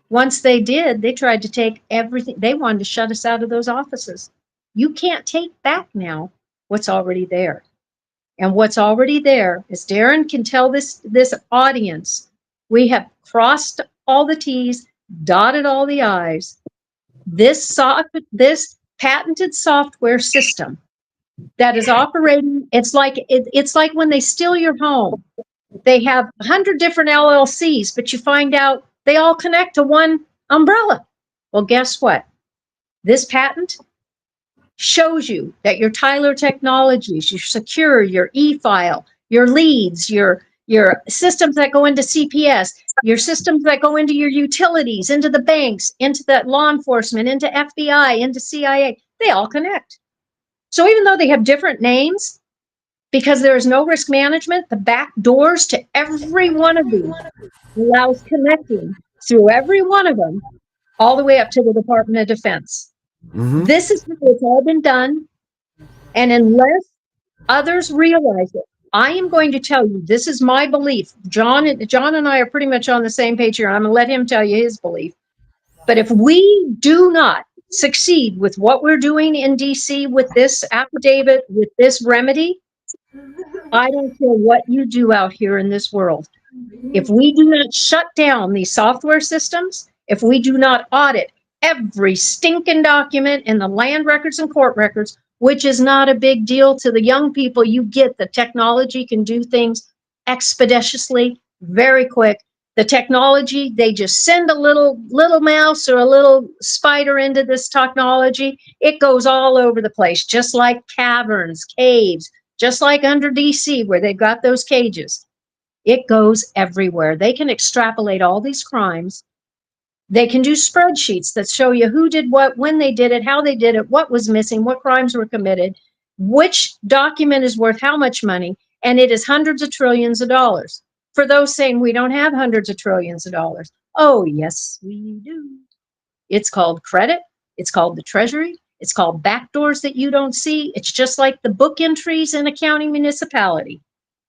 Once they did, they tried to take everything. They wanted to shut us out of those offices. You can't take back now what's already there. And what's already there, as Darren can tell this audience, we have crossed all the T's, dotted all the I's. This patented software system that is operating, it's like when they steal your home. They have 100 different LLCs, but you find out they all connect to one umbrella. Well, guess what? This patent shows you that your Tyler Technologies, your Secure, your e-file, your leads, your systems that go into CPS, your systems that go into your utilities, into the banks, into the law enforcement, into FBI, into CIA, they all connect. So even though they have different names, because there is no risk management, the back doors to every one of these allows connecting through every one of them all the way up to the Department of Defense. Mm-hmm. This is how it's all been done. And unless others realize it, I am going to tell you, this is my belief. John and I are pretty much on the same page here. I'm going to let him tell you his belief. But if we do not succeed with what we're doing in DC with this affidavit, with this remedy, I don't care what you do out here in this world. If we do not shut down these software systems, if we do not audit every stinking document in the land records and court records, which is not a big deal to the young people, you get the technology can do things expeditiously, very quick. The technology, they just send a little mouse or a little spider into this technology. It goes all over the place, just like caverns, caves, just like under DC where they've got those cages. It goes everywhere. They can extrapolate all these crimes. They can do spreadsheets that show you who did what, when they did it, how they did it, what was missing, what crimes were committed, which document is worth how much money, and it is hundreds of trillions of dollars. For those saying we don't have hundreds of trillions of dollars, oh yes, we do. It's called credit. It's called the Treasury. It's called backdoors that you don't see. It's just like the book entries in a county municipality.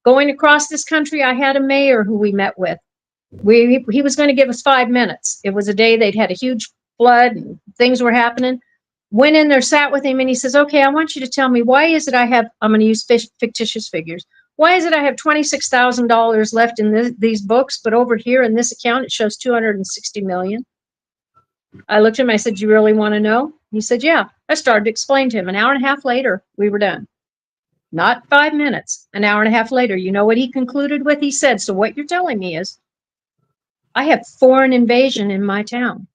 Going across this country, I had a mayor who we met with. He was going to give us 5 minutes. It was a day they'd had a huge flood and things were happening. Went in there, sat with him, and he says, okay, I want you to tell me, why is it I'm going to use fictitious figures. Why is it I have $26,000 left in these books, but over here in this account, it shows $260 million? I looked at him, I said, you really want to know? He said, yeah. I started to explain to him. An hour and a half later, we were done. Not 5 minutes, an hour and a half later. You know what he concluded with? He said, so what you're telling me is, I have foreign invasion in my town.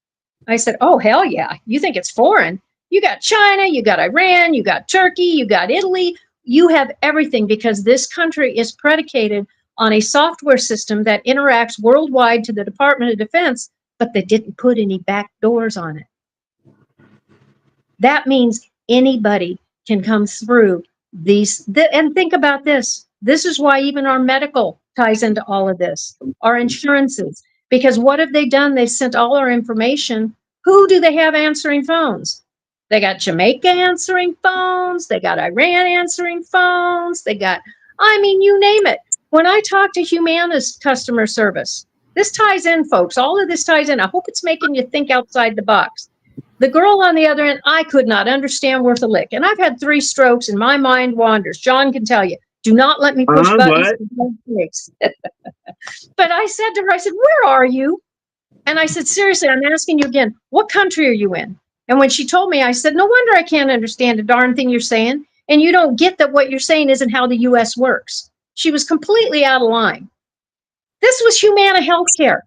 I said, oh, hell yeah. You think it's foreign? You got China, you got Iran, you got Turkey, you got Italy. You have everything because this country is predicated on a software system that interacts worldwide to the Department of Defense, but they didn't put any back doors on it. That means anybody can come through these. And think about this. This is why even our medical ties into all of this, our insurances. Because what have they done? They've sent all our information. Who do they have answering phones? They got Jamaica answering phones. They got Iran answering phones. They got, I mean, you name it. When I talk to Humana's customer service, this ties in, folks. All of this ties in. I hope it's making you think outside the box. The girl on the other end, I could not understand worth a lick. And I've had 3 strokes and my mind wanders. John can tell you. Do not let me push buttons. But I said to her, I said, where are you? And I said, seriously, I'm asking you again, what country are you in? And when she told me, I said, no wonder I can't understand a darn thing you're saying. And you don't get that what you're saying isn't how the US works. She was completely out of line. This was Humana Healthcare.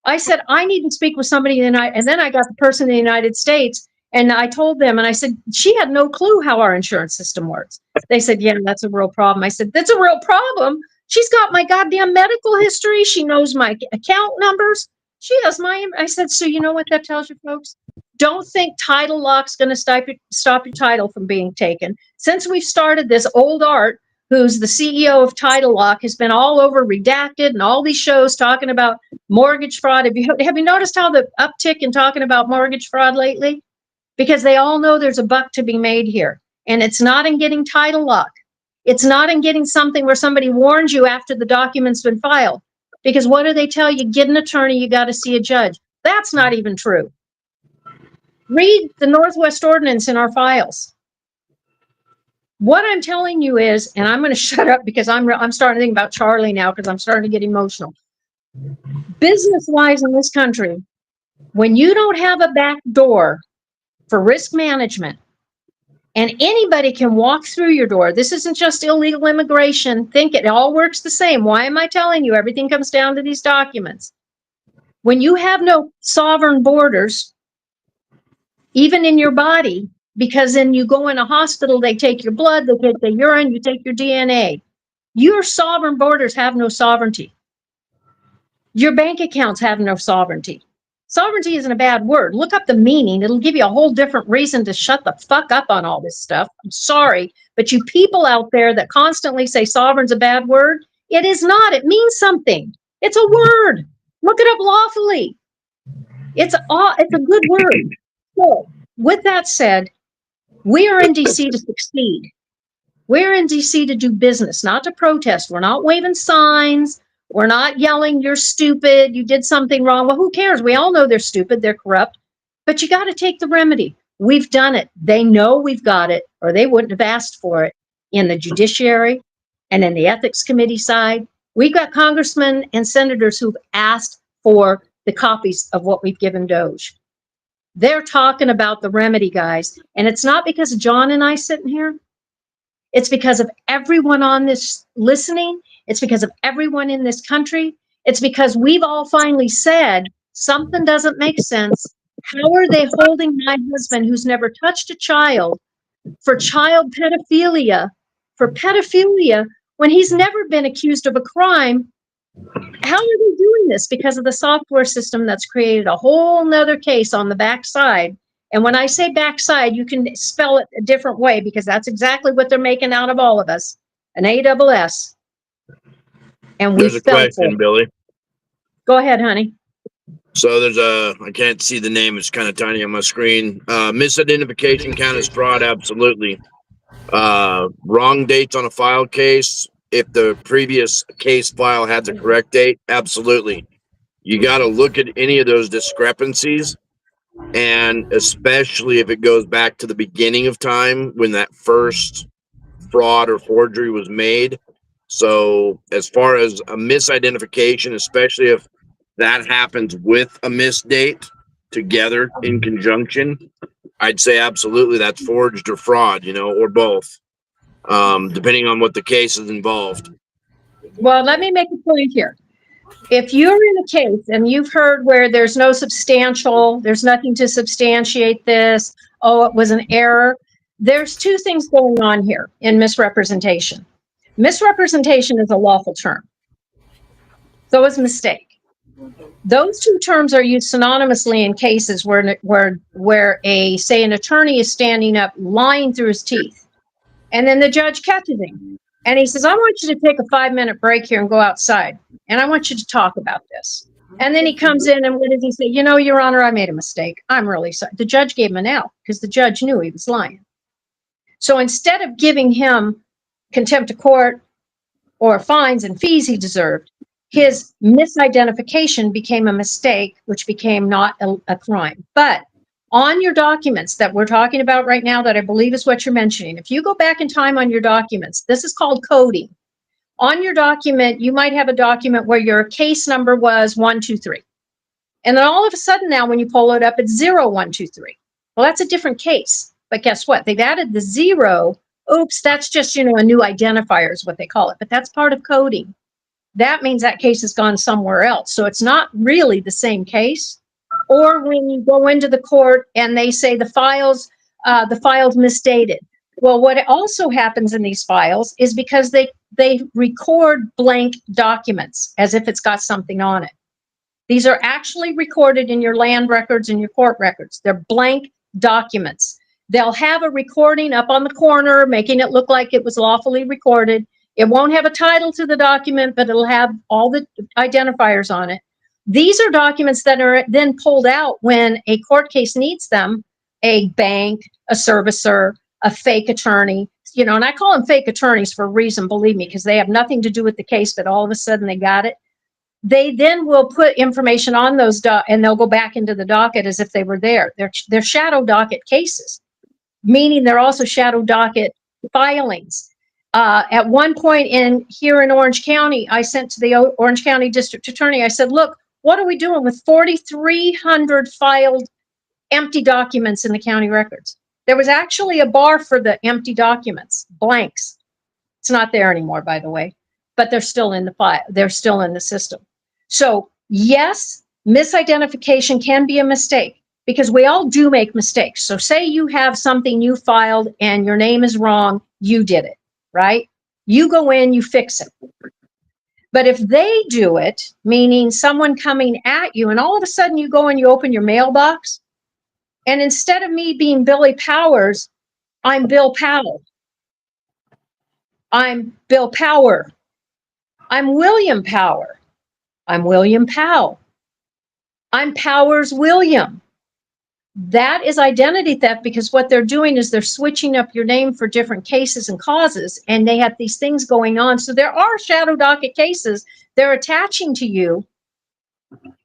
I said, I need to speak with somebody in the United, and then I got the person in the United States, and I told them, and I said, she had no clue how our insurance system works. They said, yeah, that's a real problem. I said, that's a real problem. She's got my goddamn medical history. She knows my account numbers. She has I said, so you know what that tells you, folks? Don't think title lock's going to stop your title from being taken. Since we've started this, old Art, who's the CEO of Title Lock, has been all over Redacted and all these shows talking about mortgage fraud. Have you noticed how the uptick in talking about mortgage fraud lately? Because they all know there's a buck to be made here. And it's not in getting Title Lock. It's not in getting something where somebody warns you after the document's been filed. Because what do they tell you? Get an attorney, you got to see a judge. That's not even true. Read the Northwest Ordinance in our files. What I'm telling you is, and I'm going to shut up because I'm starting to think about Charlie now because I'm starting to get emotional. Business-wise in this country, when you don't have a back door for risk management, and anybody can walk through your door, this isn't just illegal immigration. Think it all works the same. Why am I telling you? Everything comes down to these documents. When you have no sovereign borders, even in your body, because then you go in a hospital, they take your blood, they take the urine, you take your DNA. Your sovereign borders have no sovereignty. Your bank accounts have no sovereignty. Sovereignty isn't a bad word. Look up the meaning. It'll give you a whole different reason to shut the fuck up on all this stuff. I'm sorry, but you people out there that constantly say sovereign's a bad word, it is not. It means something. It's a word. Look it up lawfully. It's a good word. So, with that said, we are in DC to succeed. We're in DC to do business, not to protest. We're not waving signs. We're not yelling, you're stupid, you did something wrong. Well, who cares? We all know they're stupid, they're corrupt. But you got to take the remedy. We've done it. They know we've got it, or they wouldn't have asked for it in the judiciary and in the ethics committee side. We've got congressmen and senators who've asked for the copies of what we've given Doge. They're talking about the remedy, guys. And it's not because of John and I sitting here. It's because of everyone on this listening. It's because of everyone in this country. It's because we've all finally said something doesn't make sense. How are they holding my husband, who's never touched a child, for child pedophilia, when he's never been accused of a crime? How are they doing this? Because of the software system that's created a whole nother case on the backside. And when I say backside, you can spell it a different way because that's exactly what they're making out of all of us, an ASS. And we There's a fell for question, it. Billy. Go ahead, honey. So I can't see the name. It's kind of tiny on my screen. Misidentification count as fraud. Absolutely. Wrong dates on a file case. If the previous case file had the correct date, absolutely. You got to look at any of those discrepancies. And especially if it goes back to the beginning of time when that first fraud or forgery was made. So as far as a misidentification, especially if that happens with a misdate together in conjunction, I'd say absolutely that's forged or fraud, or both, depending on what the case is involved. Well, let me make a point here. If you're in a case and you've heard where there's there's nothing to substantiate this, oh, it was an error, there's two things going on here in misrepresentation. Misrepresentation is a lawful term. So is mistake. Those two terms are used synonymously in cases where an attorney is standing up, lying through his teeth, and then the judge catches him. And he says, I want you to take a 5-minute break here and go outside. And I want you to talk about this. And then he comes in and what does he say? Your Honor, I made a mistake. I'm really sorry. The judge gave him an out because the judge knew he was lying. So instead of giving him contempt of court or fines and fees he deserved, his misidentification became a mistake, which became not a crime. But on your documents that we're talking about right now, that I believe is what you're mentioning, if you go back in time on your documents, this is called coding. On your document, you might have a document where your case number was 123. And then all of a sudden now, when you pull it up, it's 0123. Well, that's a different case. But guess what? They've added the 0. Oops, that's just, a new identifier is what they call it. But that's part of coding. That means that case has gone somewhere else. So it's not really the same case. Or when you go into the court and they say the file's misdated. Well, what also happens in these files is because they record blank documents as if it's got something on it. These are actually recorded in your land records and your court records. They're blank documents. They'll have a recording up on the corner, making it look like it was lawfully recorded. It won't have a title to the document, but it'll have all the identifiers on it. These are documents that are then pulled out when a court case needs them, a bank, a servicer, a fake attorney, and I call them fake attorneys for a reason, believe me, because they have nothing to do with the case, but all of a sudden they got it. They then will put information on those and they'll go back into the docket as if they were there. They're shadow docket cases, meaning they're also shadow docket filings. At one point here in Orange County, I sent to the Orange County District Attorney, I said, look, what are we doing with 4,300 filed empty documents in the county records? There was actually a bar for the empty documents, blanks. It's not there anymore, by the way, but they're still in the file. They're still in the system. So yes, misidentification can be a mistake because we all do make mistakes. So say you have something you filed and your name is wrong, you did it, right? You go in, you fix it. But if they do it, meaning someone coming at you, and all of a sudden you go and you open your mailbox, and instead of me being Billy Powers, I'm Bill Powell. I'm Bill Power. I'm William Power. I'm William Powell. I'm Powers William. That is identity theft because what they're doing is they're switching up your name for different cases and causes, and they have these things going on. So there are shadow docket cases they're attaching to you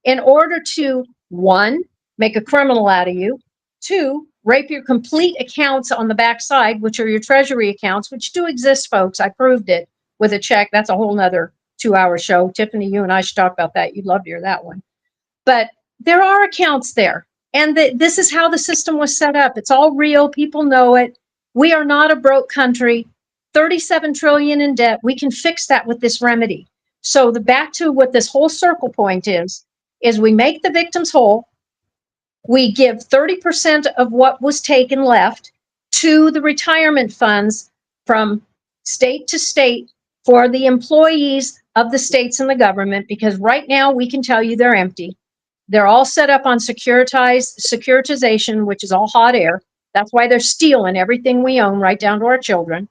in order to, 1, make a criminal out of you, 2, rape your complete accounts on the backside, which are your treasury accounts, which do exist, folks. I proved it with a check. That's a whole nother 2-hour show. Tiffany, you and I should talk about that. You'd love to hear that one. But there are accounts there. And this is how the system was set up. It's all real. People know it. We are not a broke country. 37 trillion in debt. We can fix that with this remedy. So back to what this whole circle point is we make the victims whole. We give 30% of what was taken left to the retirement funds from state to state for the employees of the states and the government, because right now we can tell you they're empty. They're all set up on securitization, which is all hot air. That's why they're stealing everything we own, right down to our children.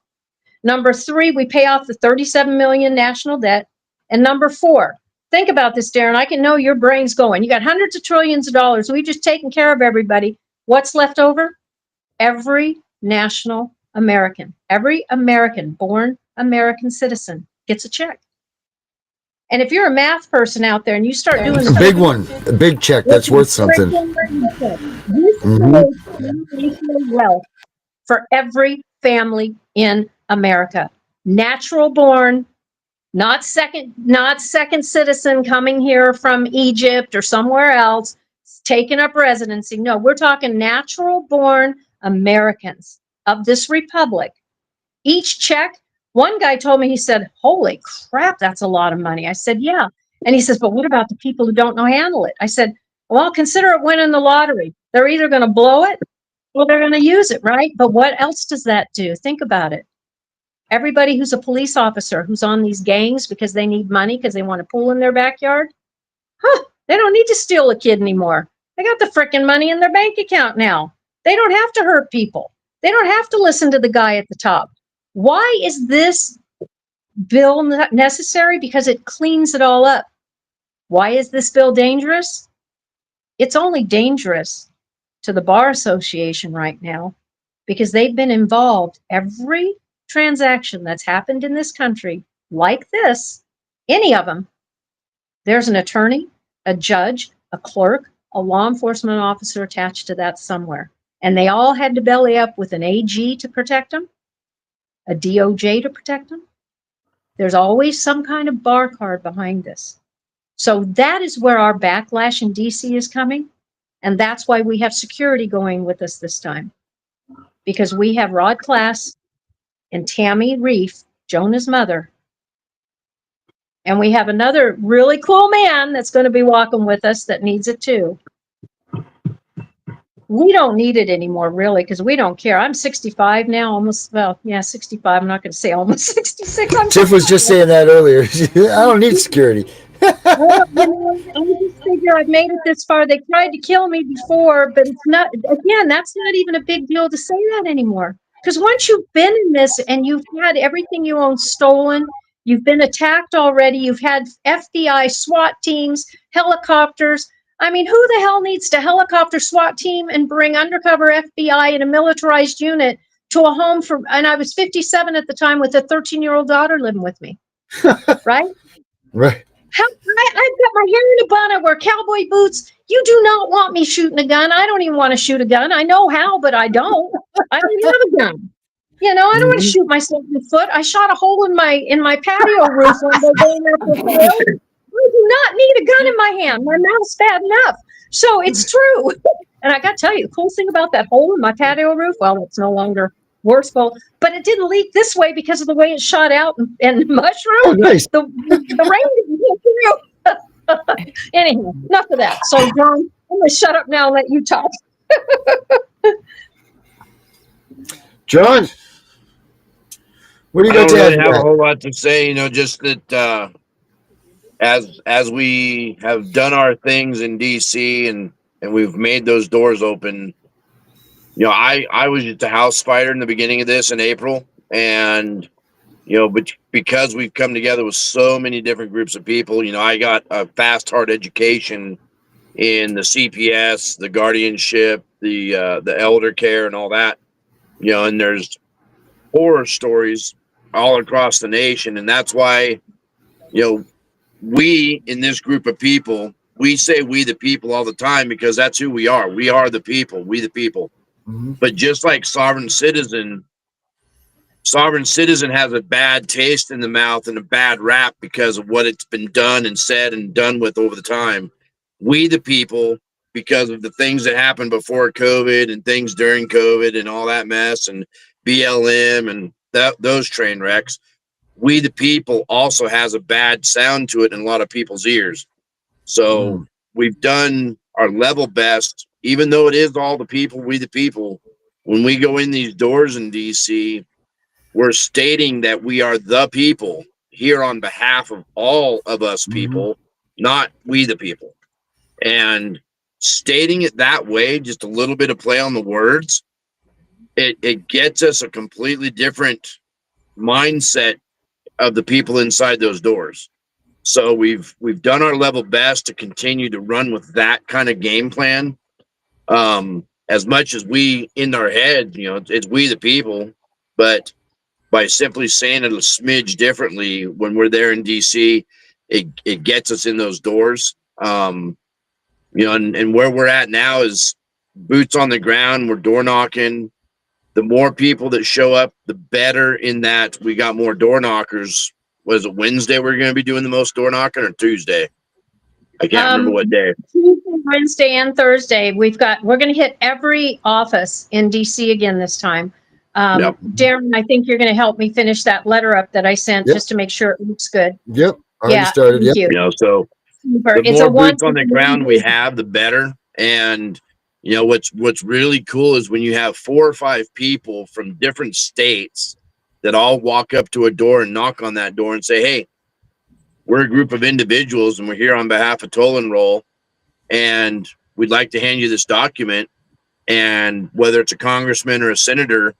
Number 3, we pay off the 37 million national debt. And number 4, think about this, Darren. I can know your brain's going. You got hundreds of trillions of dollars. We've just taken care of everybody. What's left over? Every national American, every American, born American citizen gets a check. And if you're a math person out there and you start doing A big one, a big check that's worth something. This creates generational wealth for every family in America. Natural born, not second citizen coming here from Egypt or somewhere else, taking up residency. No, we're talking natural born Americans of this republic. Each check, one guy told me, he said, holy crap, that's a lot of money. I said, yeah. And he says, but what about the people who don't know how to handle it? I said, well, consider it winning the lottery. They're either going to blow it or they're going to use it, right? But what else does that do? Think about it. Everybody who's a police officer who's on these gangs because they need money because they want a pool in their backyard, they don't need to steal a kid anymore. They got the frickin' money in their bank account now. They don't have to hurt people. They don't have to listen to the guy at the top. Why is this bill necessary? Because it cleans it all up. Why is this bill dangerous? It's only dangerous to the Bar Association right now because they've been involved. Every transaction that's happened in this country, like this, any of them, there's an attorney, a judge, a clerk, a law enforcement officer attached to that somewhere. And they all had to belly up with an AG to protect them, a DOJ to protect them. There's always some kind of bar card behind this. So that is where our backlash in DC is coming. And that's why we have security going with us this time. Because we have Rod Class and Tammy Reef, Jonah's mother. And we have another really cool man that's going to be walking with us that needs it too. We don't need it anymore, really, because we don't care. I'm 65 now, almost, well, yeah, 65. I'm not going to say almost 66. Tiff was just saying that earlier. I don't need security. Well, I just figure I've made it this far. They tried to kill me before, but it's not, again, that's not even a big deal to say that anymore. Because once you've been in this and you've had everything you own stolen, you've been attacked already, you've had FBI, SWAT teams, helicopters. I mean, who the hell needs to helicopter SWAT team and bring undercover FBI in a militarized unit to a home for, and I was 57 at the time with a 13-year-old daughter living with me, right? Right. I've got my hair in a bun. I wear cowboy boots. You do not want me shooting a gun. I don't even want to shoot a gun. I know how, but I don't. I don't have a gun. You know, I don't want to shoot myself in the foot. I shot a hole in my patio roof one day going after a quail. I do not need a gun in my hand. My mouth's bad enough. So it's true. And I got to tell you, the cool thing about that hole in my patio roof, well, it's no longer worthful, but it didn't leak this way because of the way it shot out and the mushroom. Oh, nice. The rain didn't get through. Anyhow, enough of that. So, John, I'm going to shut up now and let you talk. John, what do you I got don't to really add? have a whole lot to say, you know, just that as we have done our things in DC and we've made those doors open, you know, I was just a house fighter in the beginning of this in April, and you know, but because we've come together with so many different groups of people, you know, I got a fast hard education in the CPS, the guardianship, the elder care, and all that, you know, and there's horror stories all across the nation, and that's why, you know, we in this group of people, we say we the people all the time because that's who we are. We are the people, we the people. Mm-hmm. But just like sovereign citizen has a bad taste in the mouth and a bad rap because of what it's been done and said and done with over the time. We the people, because of the things that happened before COVID and things during COVID and all that mess and BLM and those train wrecks, we the people also has a bad sound to it in a lot of people's ears. So we've done our level best, even though it is all the people, we the people. When we go in these doors in DC, we're stating that we are the people here on behalf of all of us people, not we the people. And stating it that way, just a little bit of play on the words, it gets us a completely different mindset of the people inside those doors. So we've done our level best to continue to run with that kind of game plan. As much as we in our head, you know, it's we the people, but by simply saying it a smidge differently when we're there in DC, it gets us in those doors. You know, and where we're at now is boots on the ground. We're door knocking. The more people that show up, the better in that we got more door knockers. Was it Wednesday we're going to be doing the most door knocking or Tuesday? I can't remember what day. Tuesday, Wednesday, and Thursday. We're going to hit every office in DC again this time. Yep. Darren, I think you're going to help me finish that letter up that I sent just to make sure it looks good. Yep. Already started. Thank Yep. you. You know, so Super. the more boots on the ground we have, the better. And you know what's really cool is when you have 4 or 5 people from different states that all walk up to a door and knock on that door and say, "Hey, we're a group of individuals and we're here on behalf of Toll and Roill, and we'd like to hand you this document. And whether it's a congressman or a senator,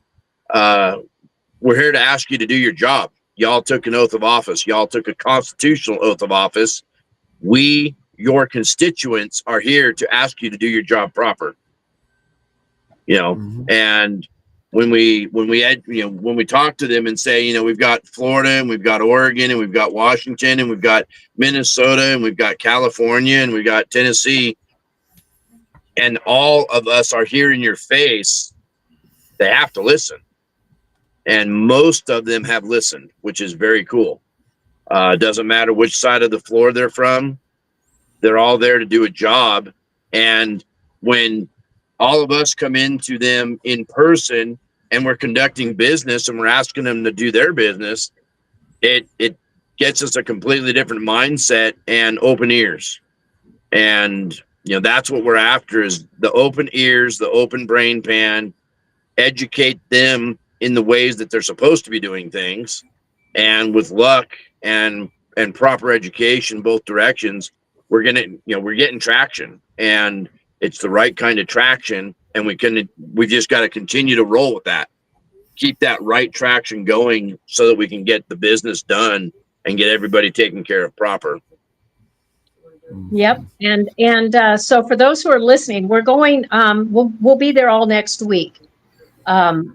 we're here to ask you to do your job. Y'all took an oath of office. Y'all took a constitutional oath of office. We, your constituents, are here to ask you to do your job proper." You know, and when we talk to them and say, you know, we've got Florida and we've got Oregon and we've got Washington and we've got Minnesota and we've got California and we've got Tennessee, and all of us are here in your face, they have to listen. And most of them have listened, which is very cool. Doesn't matter which side of the floor they're from. They're all there to do a job. And when all of us come into them in person and we're conducting business and we're asking them to do their business, it gets us a completely different mindset and open ears. And, you know, that's what we're after, is the open ears, the open brain pan, educate them in the ways that they're supposed to be doing things. And with luck and proper education, both directions, we're getting traction, and it's the right kind of traction. And we just got to continue to roll with that, keep that right traction going so that we can get the business done and get everybody taken care of proper. Yep. And so for those who are listening, we're going, we'll be there all next week.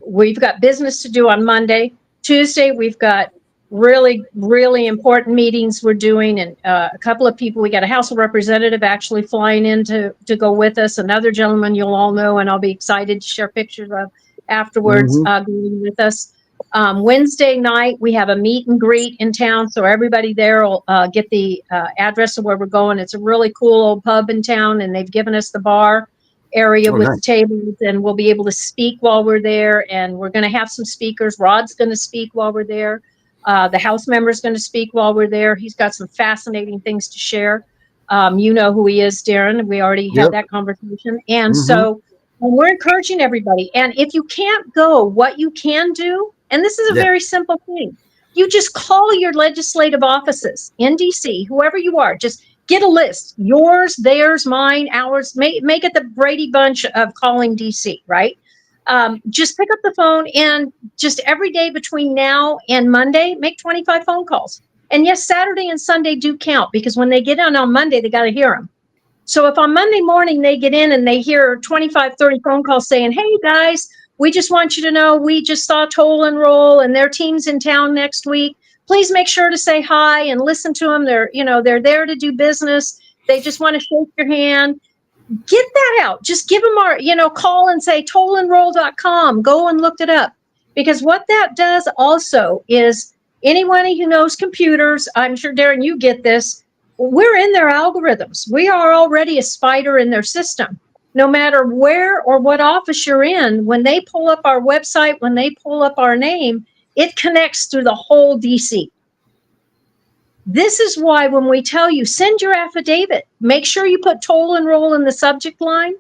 We've got business to do on Monday. Tuesday, we've got really, really important meetings we're doing, and a couple of people. We got a House of Representative actually flying in to go with us. Another gentleman you'll all know, and I'll be excited to share pictures of afterwards, going with us. Wednesday night, we have a meet and greet in town, so everybody there will get the address of where we're going. It's a really cool old pub in town, and they've given us the bar area with the tables, and we'll be able to speak while we're there. And we're going to have some speakers. Rod's going to speak while we're there. The House member is going to speak while we're there. He's got some fascinating things to share. You know who he is, Darren. We already had that conversation. And so we're encouraging everybody. And if you can't go, what you can do, and this is a very simple thing, you just call your legislative offices in DC, whoever you are, just get a list, yours, theirs, mine, ours, make it the Brady Bunch of calling DC, right? Just pick up the phone, and just every day between now and Monday, make 25 phone calls. And yes, Saturday and Sunday do count, because when they get in on Monday, they got to hear them. So if on Monday morning they get in and they hear 25, 30 phone calls saying, hey guys, we just want you to know we just saw Toll and Roill and their team's in town next week. Please make sure to say hi and listen to them. They're there to do business. They just want to shake your hand. Get that out. Just give them our, call and say tollandroill.com. Go and look it up. Because what that does also is, anybody who knows computers, I'm sure, Darren, you get this, we're in their algorithms. We are already a spider in their system. No matter where or what office you're in, when they pull up our website, when they pull up our name, it connects through the whole DC. This is why when we tell you, send your affidavit, make sure you put Toll and Roill in the subject line,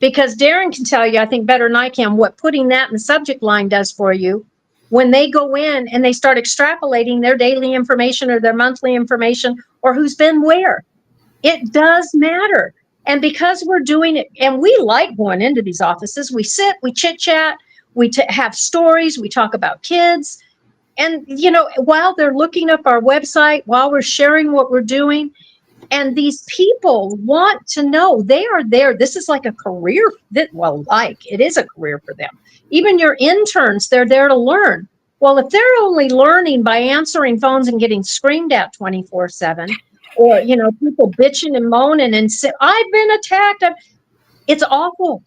because Darren can tell you, I think better than I can, what putting that in the subject line does for you. When they go in and they start extrapolating their daily information or their monthly information or who's been where, it does matter. And because we're doing it, and we like going into these offices, we sit, we chit chat, we have stories, we talk about kids. And, while they're looking up our website, while we're sharing what we're doing, and these people want to know, they are there. This is like a career, it is a career for them. Even your interns, they're there to learn. Well, if they're only learning by answering phones and getting screamed at 24/7, or, people bitching and moaning and say, I've been attacked. It's awful.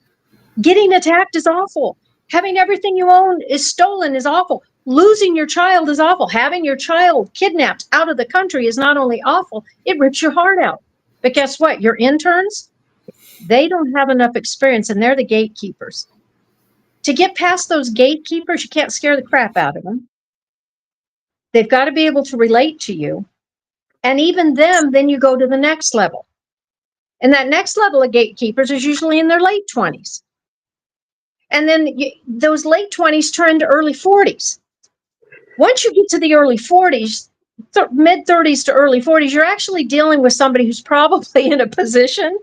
Getting attacked is awful. Having everything you own is stolen is awful. Losing your child is awful. Having your child kidnapped out of the country is not only awful, it rips your heart out. But guess what? Your interns, they don't have enough experience, and they're the gatekeepers. To get past those gatekeepers, you can't scare the crap out of them. They've got to be able to relate to you. And even them, then you go to the next level. And that next level of gatekeepers is usually in their late 20s. And then those late 20s turn to early 40s. Once you get to the early 40s, mid 30s to early 40s, you're actually dealing with somebody who's probably in a position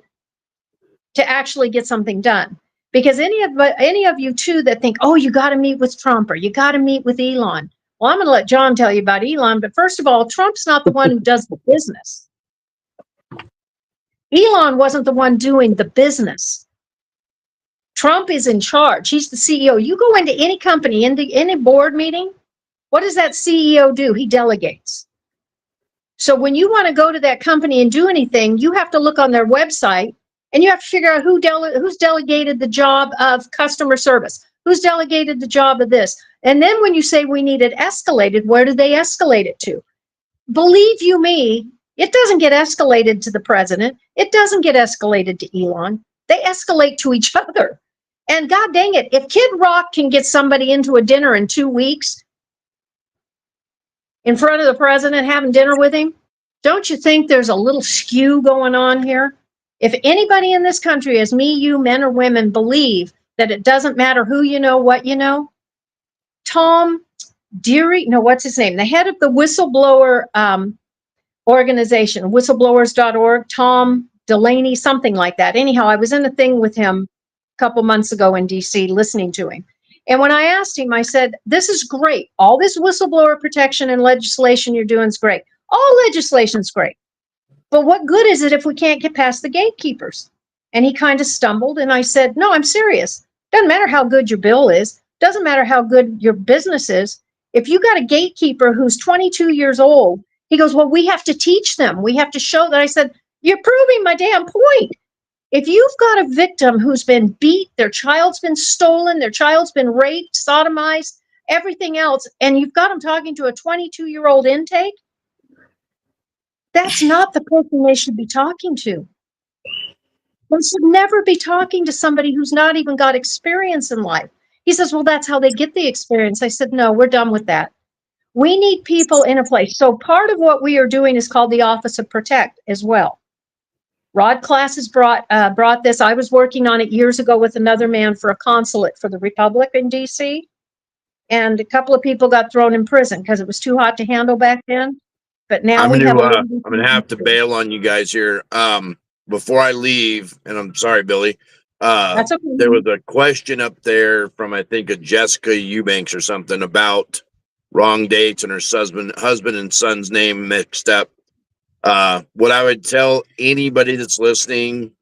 to actually get something done. Because any of you too that think, oh, you got to meet with Trump or you got to meet with Elon. Well, I'm going to let John tell you about Elon, but first of all, Trump's not the one who does the business. Elon wasn't the one doing the business. Trump is in charge. He's the CEO. You go into any company, into any board meeting, what does that CEO do? He delegates. So when you want to go to that company and do anything, you have to look on their website, and you have to figure out who's delegated the job of customer service, who's delegated the job of this. And then when you say we need it escalated, where do they escalate it to? Believe you me, it doesn't get escalated to the president. It doesn't get escalated to Elon. They escalate to each other. And God dang it, if Kid Rock can get somebody into a dinner in 2 weeks in front of the president having dinner with him, don't you think there's a little skew going on here? If anybody in this country, as me, you, men or women, believe that it doesn't matter who you know, what you know, Tom Deary, no, what's his name? The head of the whistleblower organization, whistleblowers.org, Tom Delaney, something like that. Anyhow, I was in a thing with him a couple months ago in DC listening to him. And when I asked him, I said, this is great. All this whistleblower protection and legislation you're doing is great. All legislation's great. But what good is it if we can't get past the gatekeepers? And he kind of stumbled. And I said, no, I'm serious. Doesn't matter how good your bill is. Doesn't matter how good your business is. If you got a gatekeeper who's 22 years old, he goes, well, we have to teach them. We have to show that. I said, you're proving my damn point. If you've got a victim who's been beat, their child's been stolen, their child's been raped, sodomized, everything else, and you've got them talking to a 22-year-old intake, that's not the person they should be talking to. They should never be talking to somebody who's not even got experience in life. He says, well, that's how they get the experience. I said, no, we're done with that. We need people in a place. So part of what we are doing is called the Office of Protect as well. Rod Class has brought this. I was working on it years ago with another man for a consulate for the Republic in DC. And a couple of people got thrown in prison because it was too hot to handle back then. But now I'm we have gonna have to bail on you guys here. Before I leave, and I'm sorry, Billy. That's okay. There was a question up there from I think a Jessica Eubanks or something about wrong dates and her husband and son's name mixed up. What I would tell anybody that's listening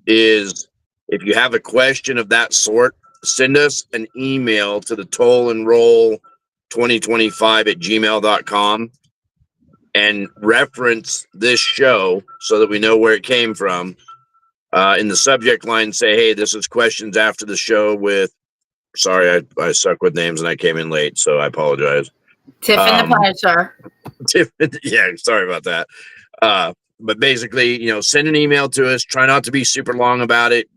is if you have a question of that sort, send us an email to the Toll and Roill 2025 at gmail.com and reference this show so that we know where it came from. In the subject line, say, hey, this is questions after the show with, sorry, I suck with names and I came in late, so I apologize. Tiff and the Pleasure. Tiff, yeah, sorry about that. But basically, send an email to us. Try not to be super long about it.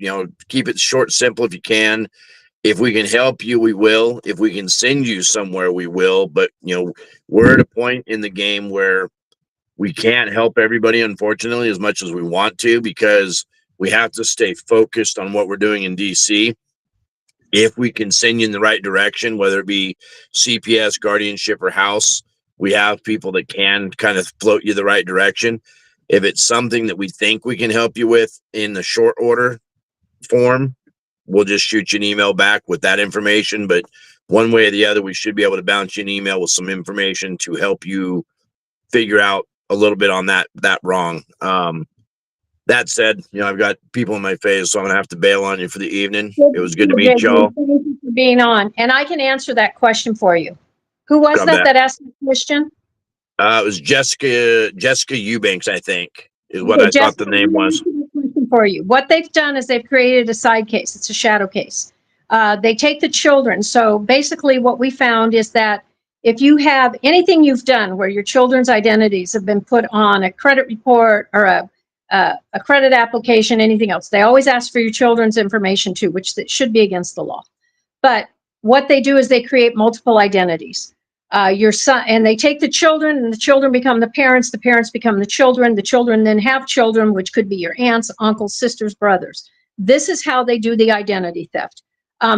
Keep it short, simple if you can. If we can help you, we will. If we can send you somewhere, we will. But, we're at a point in the game where we can't help everybody, unfortunately, as much as we want to, because we have to stay focused on what we're doing in DC. If we can send you in the right direction, whether it be CPS, guardianship, or house, we have people that can kind of float you the right direction. If it's something that we think we can help you with in the short order form, we'll just shoot you an email back with that information. But one way or the other, we should be able to bounce you an email with some information to help you figure out a little bit on that wrong. That said, I've got people in my face, so I'm gonna have to bail on you for the evening. It was good to meet y'all. Thank you for being on, and I can answer that question for you. Who was that asked the question? It was Jessica Eubanks, I think, is what I thought the name was. For you, what they've done is they've created a side case. It's a shadow case. They take the children. So basically, what we found is that if you have anything you've done where your children's identities have been put on a credit report or a credit application, anything else, they always ask for your children's information too, which should be against the law. But what they do is they create multiple identities. Your son, and they take the children, and the children become the parents become the children then have children, which could be your aunts, uncles, sisters, brothers. This is how they do the identity theft.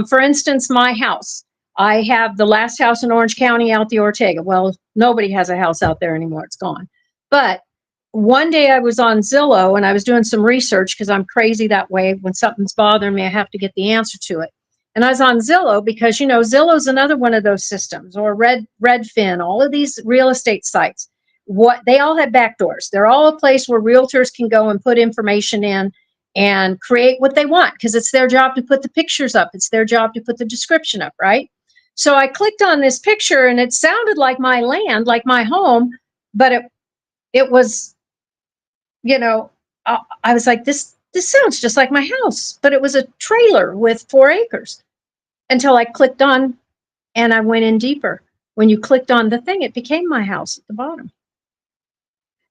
For instance, my house, I have the last house in Orange County out the Ortega. Well, nobody has a house out there anymore. It's gone. But one day I was on Zillow and I was doing some research because I'm crazy that way. When something's bothering me, I have to get the answer to it. And I was on Zillow because, Zillow's another one of those systems, or Redfin, all of these real estate sites. They all have backdoors. They're all a place where realtors can go and put information in and create what they want, because it's their job to put the pictures up. It's their job to put the description up, right? So I clicked on this picture and it sounded like my land, like my home, but it was, I was like, this sounds just like my house, but it was a trailer with 4 acres. Until I clicked on and I went in deeper. When you clicked on the thing, it became my house at the bottom.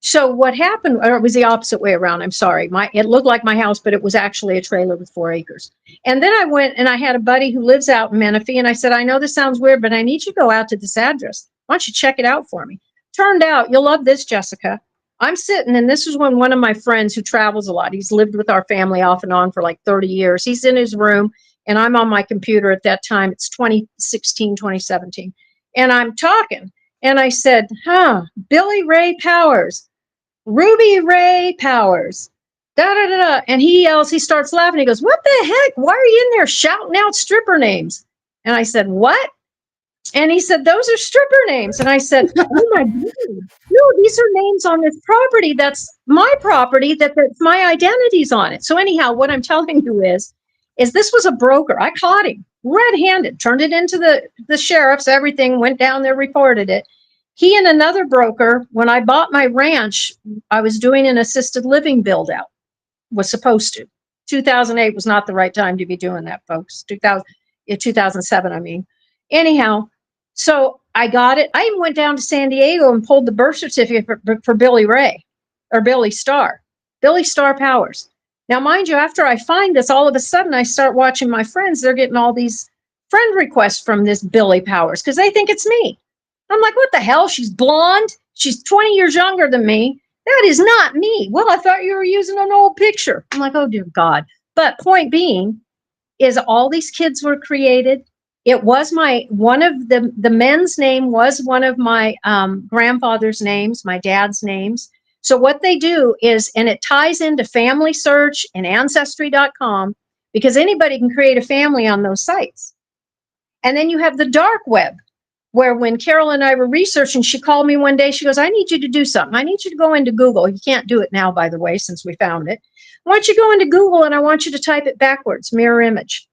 So what happened, or it was the opposite way around. I'm sorry. It looked like my house, but it was actually a trailer with 4 acres. And then I went and I had a buddy who lives out in Menifee, and I said, I know this sounds weird, but I need you to go out to this address. Why don't you check it out for me? Turned out, you'll love this, Jessica. I'm sitting, and this is when one of my friends who travels a lot, he's lived with our family off and on for like 30 years. He's in his room, and I'm on my computer at that time. It's 2016, 2017. And I'm talking, and I said, Billy Ray Powers, Ruby Ray Powers, da da da da. And he yells, he starts laughing. He goes, what the heck? Why are you in there shouting out stripper names? And I said, what? And he said, those are stripper names. And I said, oh my God, no, these are names on this property. That's my property, that's my identity's on it. So anyhow, what I'm telling you is this was a broker. I caught him red-handed, turned it into the sheriff's, everything, went down there, reported it. He and another broker, when I bought my ranch, I was doing an assisted living build out, was supposed to. 2008 was not the right time to be doing that, folks. 2007, I mean. Anyhow, so I got it. I even went down to San Diego and pulled the birth certificate for Billy Ray, or Billy Starr Powers. Now, mind you, after I find this, all of a sudden I start watching my friends. They're getting all these friend requests from this Billy Powers because they think it's me. I'm like, what the hell? She's blonde. She's 20 years younger than me. That is not me. Well, I thought you were using an old picture. I'm like, oh, dear God. But point being is all these kids were created. It was one of the men's name was one of my grandfather's names, my dad's names. So what they do is, and it ties into Family Search and Ancestry.com, because anybody can create a family on those sites. And then you have the dark web, where when Carol and I were researching, she called me one day. She goes, I need you to do something. I need you to go into Google. You can't do it now, by the way, since we found it. I want you to go into Google and I want you to type it backwards, mirror image.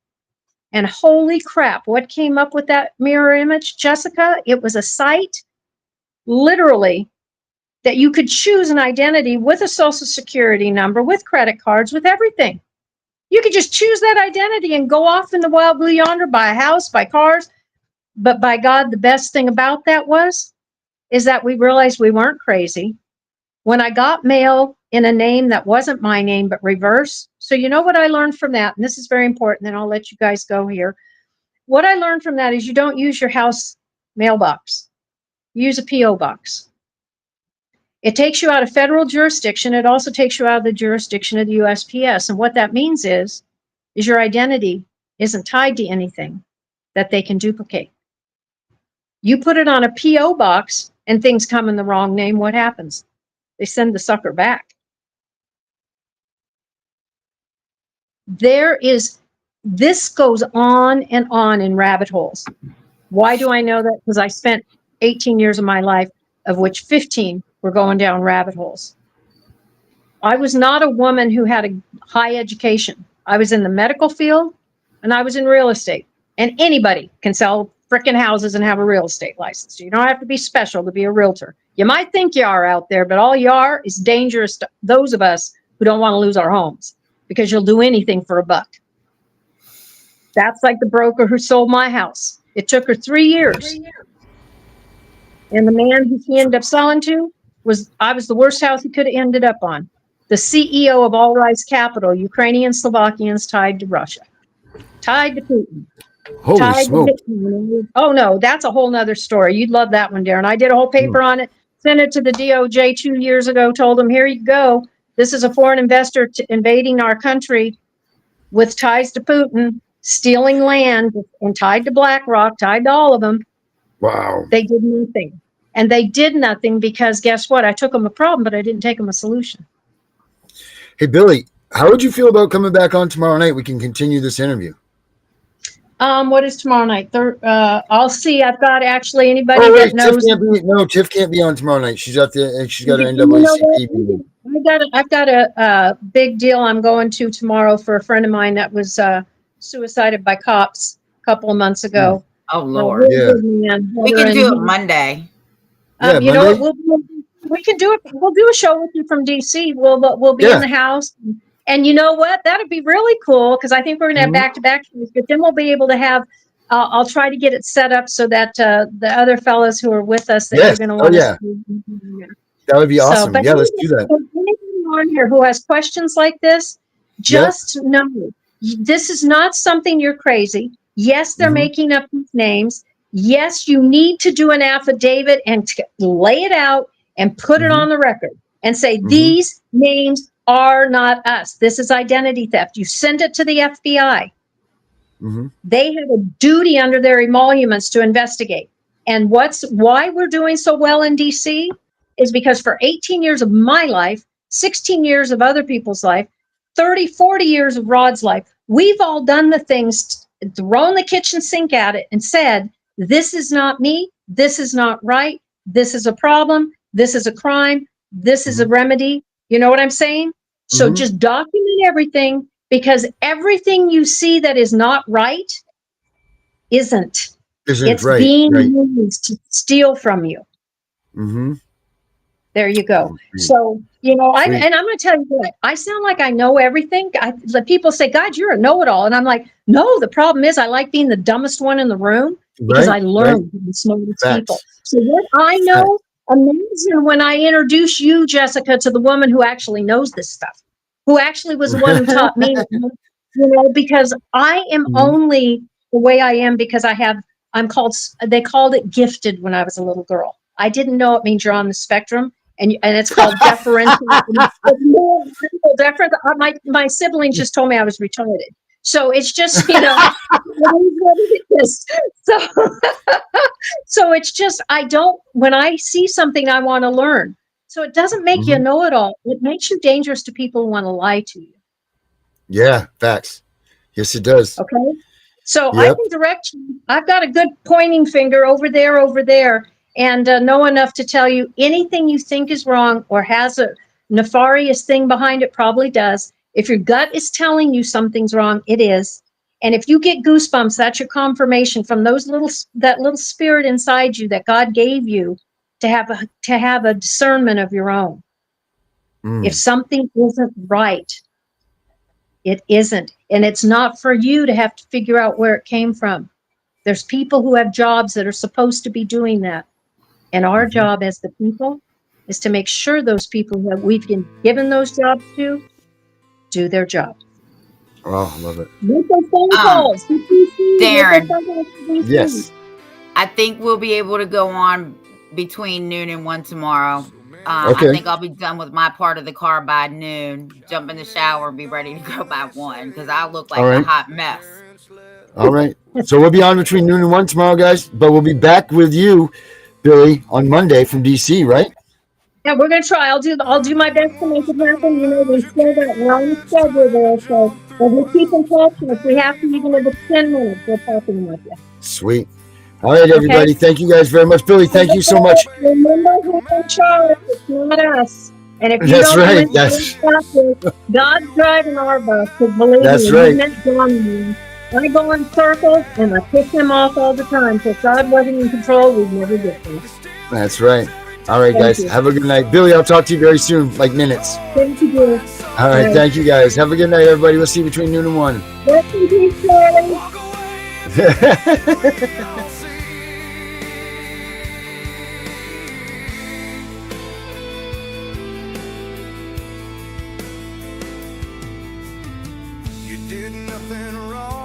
And holy crap, what came up with that mirror image, Jessica? It was a site, literally, that you could choose an identity with a social security number, with credit cards, with everything. You could just choose that identity and go off in the wild blue yonder, buy a house, buy cars. But by God, the best thing about that is that we realized we weren't crazy. When I got mail in a name that wasn't my name, but reverse. So you know what I learned from that? And this is very important, then I'll let you guys go here. What I learned from that is you don't use your house mailbox. Use a P.O. box. It takes you out of federal jurisdiction. It also takes you out of the jurisdiction of the USPS. And what that means is your identity isn't tied to anything that they can duplicate. You put it on a P.O. box and things come in the wrong name, what happens? They send the sucker back. This goes on and on in rabbit holes. Why do I know that? Because I spent 18 years of my life, of which 15 were going down rabbit holes. I was not a woman who had a high education. I was in the medical field and I was in real estate. And anybody can sell frickin' houses and have a real estate license. You don't have to be special to be a realtor. You might think you are out there, but all you are is dangerous to those of us who don't want to lose our homes, because you'll do anything for a buck. That's like the broker who sold my house. It took her 3 years. And the man who she ended up selling to I was the worst house he could have ended up on. The CEO of All Rise Capital, Ukrainian Slovakians tied to Russia, tied to Putin. Holy smoke. Oh no, that's a whole nother story. You'd love that one, Darren. I did a whole paper on it, sent it to the DOJ 2 years ago, told them, here you go. This is a foreign investor invading our country with ties to Putin, stealing land, and tied to BlackRock, tied to all of them. Wow. They did nothing. And they did nothing because guess what? I took them a problem, but I didn't take them a solution. Hey, Billy, how would you feel about coming back on tomorrow night? We can continue this interview. What is tomorrow night? I'll see. I've got actually anybody wait, that knows. Tiff can't be on tomorrow night. She's out there and she's got her NAACP meeting. I've got a big deal I'm going to tomorrow for a friend of mine that was suicided by cops a couple of months ago. Oh Lord. Yeah. We can do it Monday. You know what? We can do it. We'll do a show with you from DC. We'll be in the house. And you know what? That'd be really cool because I think we're going to have back-to-back shows, but then we'll be able to have, I'll try to get it set up so that the other fellows who are with us that you're going to want to see. That would be So, awesome. but Yeah, let's do that. anybody on here who has questions like this, Yep. just know this is not something you're crazy. Yes, they're Mhm. making up these names. Yes, you need to do an affidavit and lay it out and put it Mhm. on the record and say, Mhm. these names are not us. This is identity theft. You send it to the FBI. Mhm. They have a duty under their emoluments to investigate. And why we're doing so well in DC is because for 18 years of my life, 16 years of other people's life, 30, 40 years of Rod's life, we've all done the things, thrown the kitchen sink at it and said, this is not me. This is not right. This is a problem. This is a crime. This is a remedy. You know what I'm saying? So Mhm. just document everything, because everything you see that is not right isn't. Isn't It's right. being Right. used to steal from you. Mm-hmm. There you go. Sweet. So, you know, I'm Sweet. going to tell you what, I sound like I know everything. The people say, God, you're a know-it-all. And I'm like, no, the problem is I like being the dumbest one in the room because Right. I learn from the smartest people. Facts. So what I know, imagine when I introduce you, Jessica, to the woman who actually knows this stuff, who actually was the one who taught me, you know, because I am Mhm. only the way I am because they called it gifted when I was a little girl. I didn't know it means you're on the spectrum. And it's called deferential. It's more deference. My siblings just told me I was retarded. So it's just, you know, what it is. So, so it's just, when I see something, I want to learn. So it doesn't make you a Mhm. know-it-all. It makes you dangerous to people who want to lie to you. Yeah. Facts. Yes, it does. Okay. So I Yep. can direct you. I've got a good pointing finger over there, and know enough to tell you anything you think is wrong or has a nefarious thing behind it, probably does. If your gut is telling you something's wrong, it is. And if you get goosebumps, that's your confirmation from that little spirit inside you that God gave you to have a discernment of your own. If Mm. something isn't right, it isn't. And it's not for you to have to figure out where it came from. There's people who have jobs that are supposed to be doing that. And our Mhm. job as the people is to make sure those people that we've been given those jobs to do their job. Oh, I love it. Make those phone Um, calls. Make those Darren, phone calls to DC. Yes. I think we'll be able to go on between noon and 1 tomorrow. I Okay. think I'll be done with my part of the car by noon. Jump in the shower, be ready to go by 1 because I look All like a right. hot mess. All right. So we'll be on between noon and 1 tomorrow, guys. But we'll be back with you, Billy, on Monday from DC, right? Yeah, we're gonna try. I'll do my best to make it happen. You know, we're on the schedule there, so we'll keep in touch. And if we have to, even if it's 10 minutes, we're talking with you. Sweet. All right, Okay? everybody. Thank you guys very much. Billy, thank you so much. Remember who's in charge. It's not us. And if you That's don't do right. anything, God's driving our bus. Because believe That's me, right. He meant John. I go in circles and I piss him off all the time. So if God wasn't in control, we'd never get there. That's right. All right, Thank guys. you. Have a good night. Billy, I'll talk to you very soon, like minutes. Thank you, dear. All right. Right. Thank you, guys. Have a good night, everybody. We'll see you between noon and 1. Rest in peace, Charlie. Walk away. You did nothing wrong.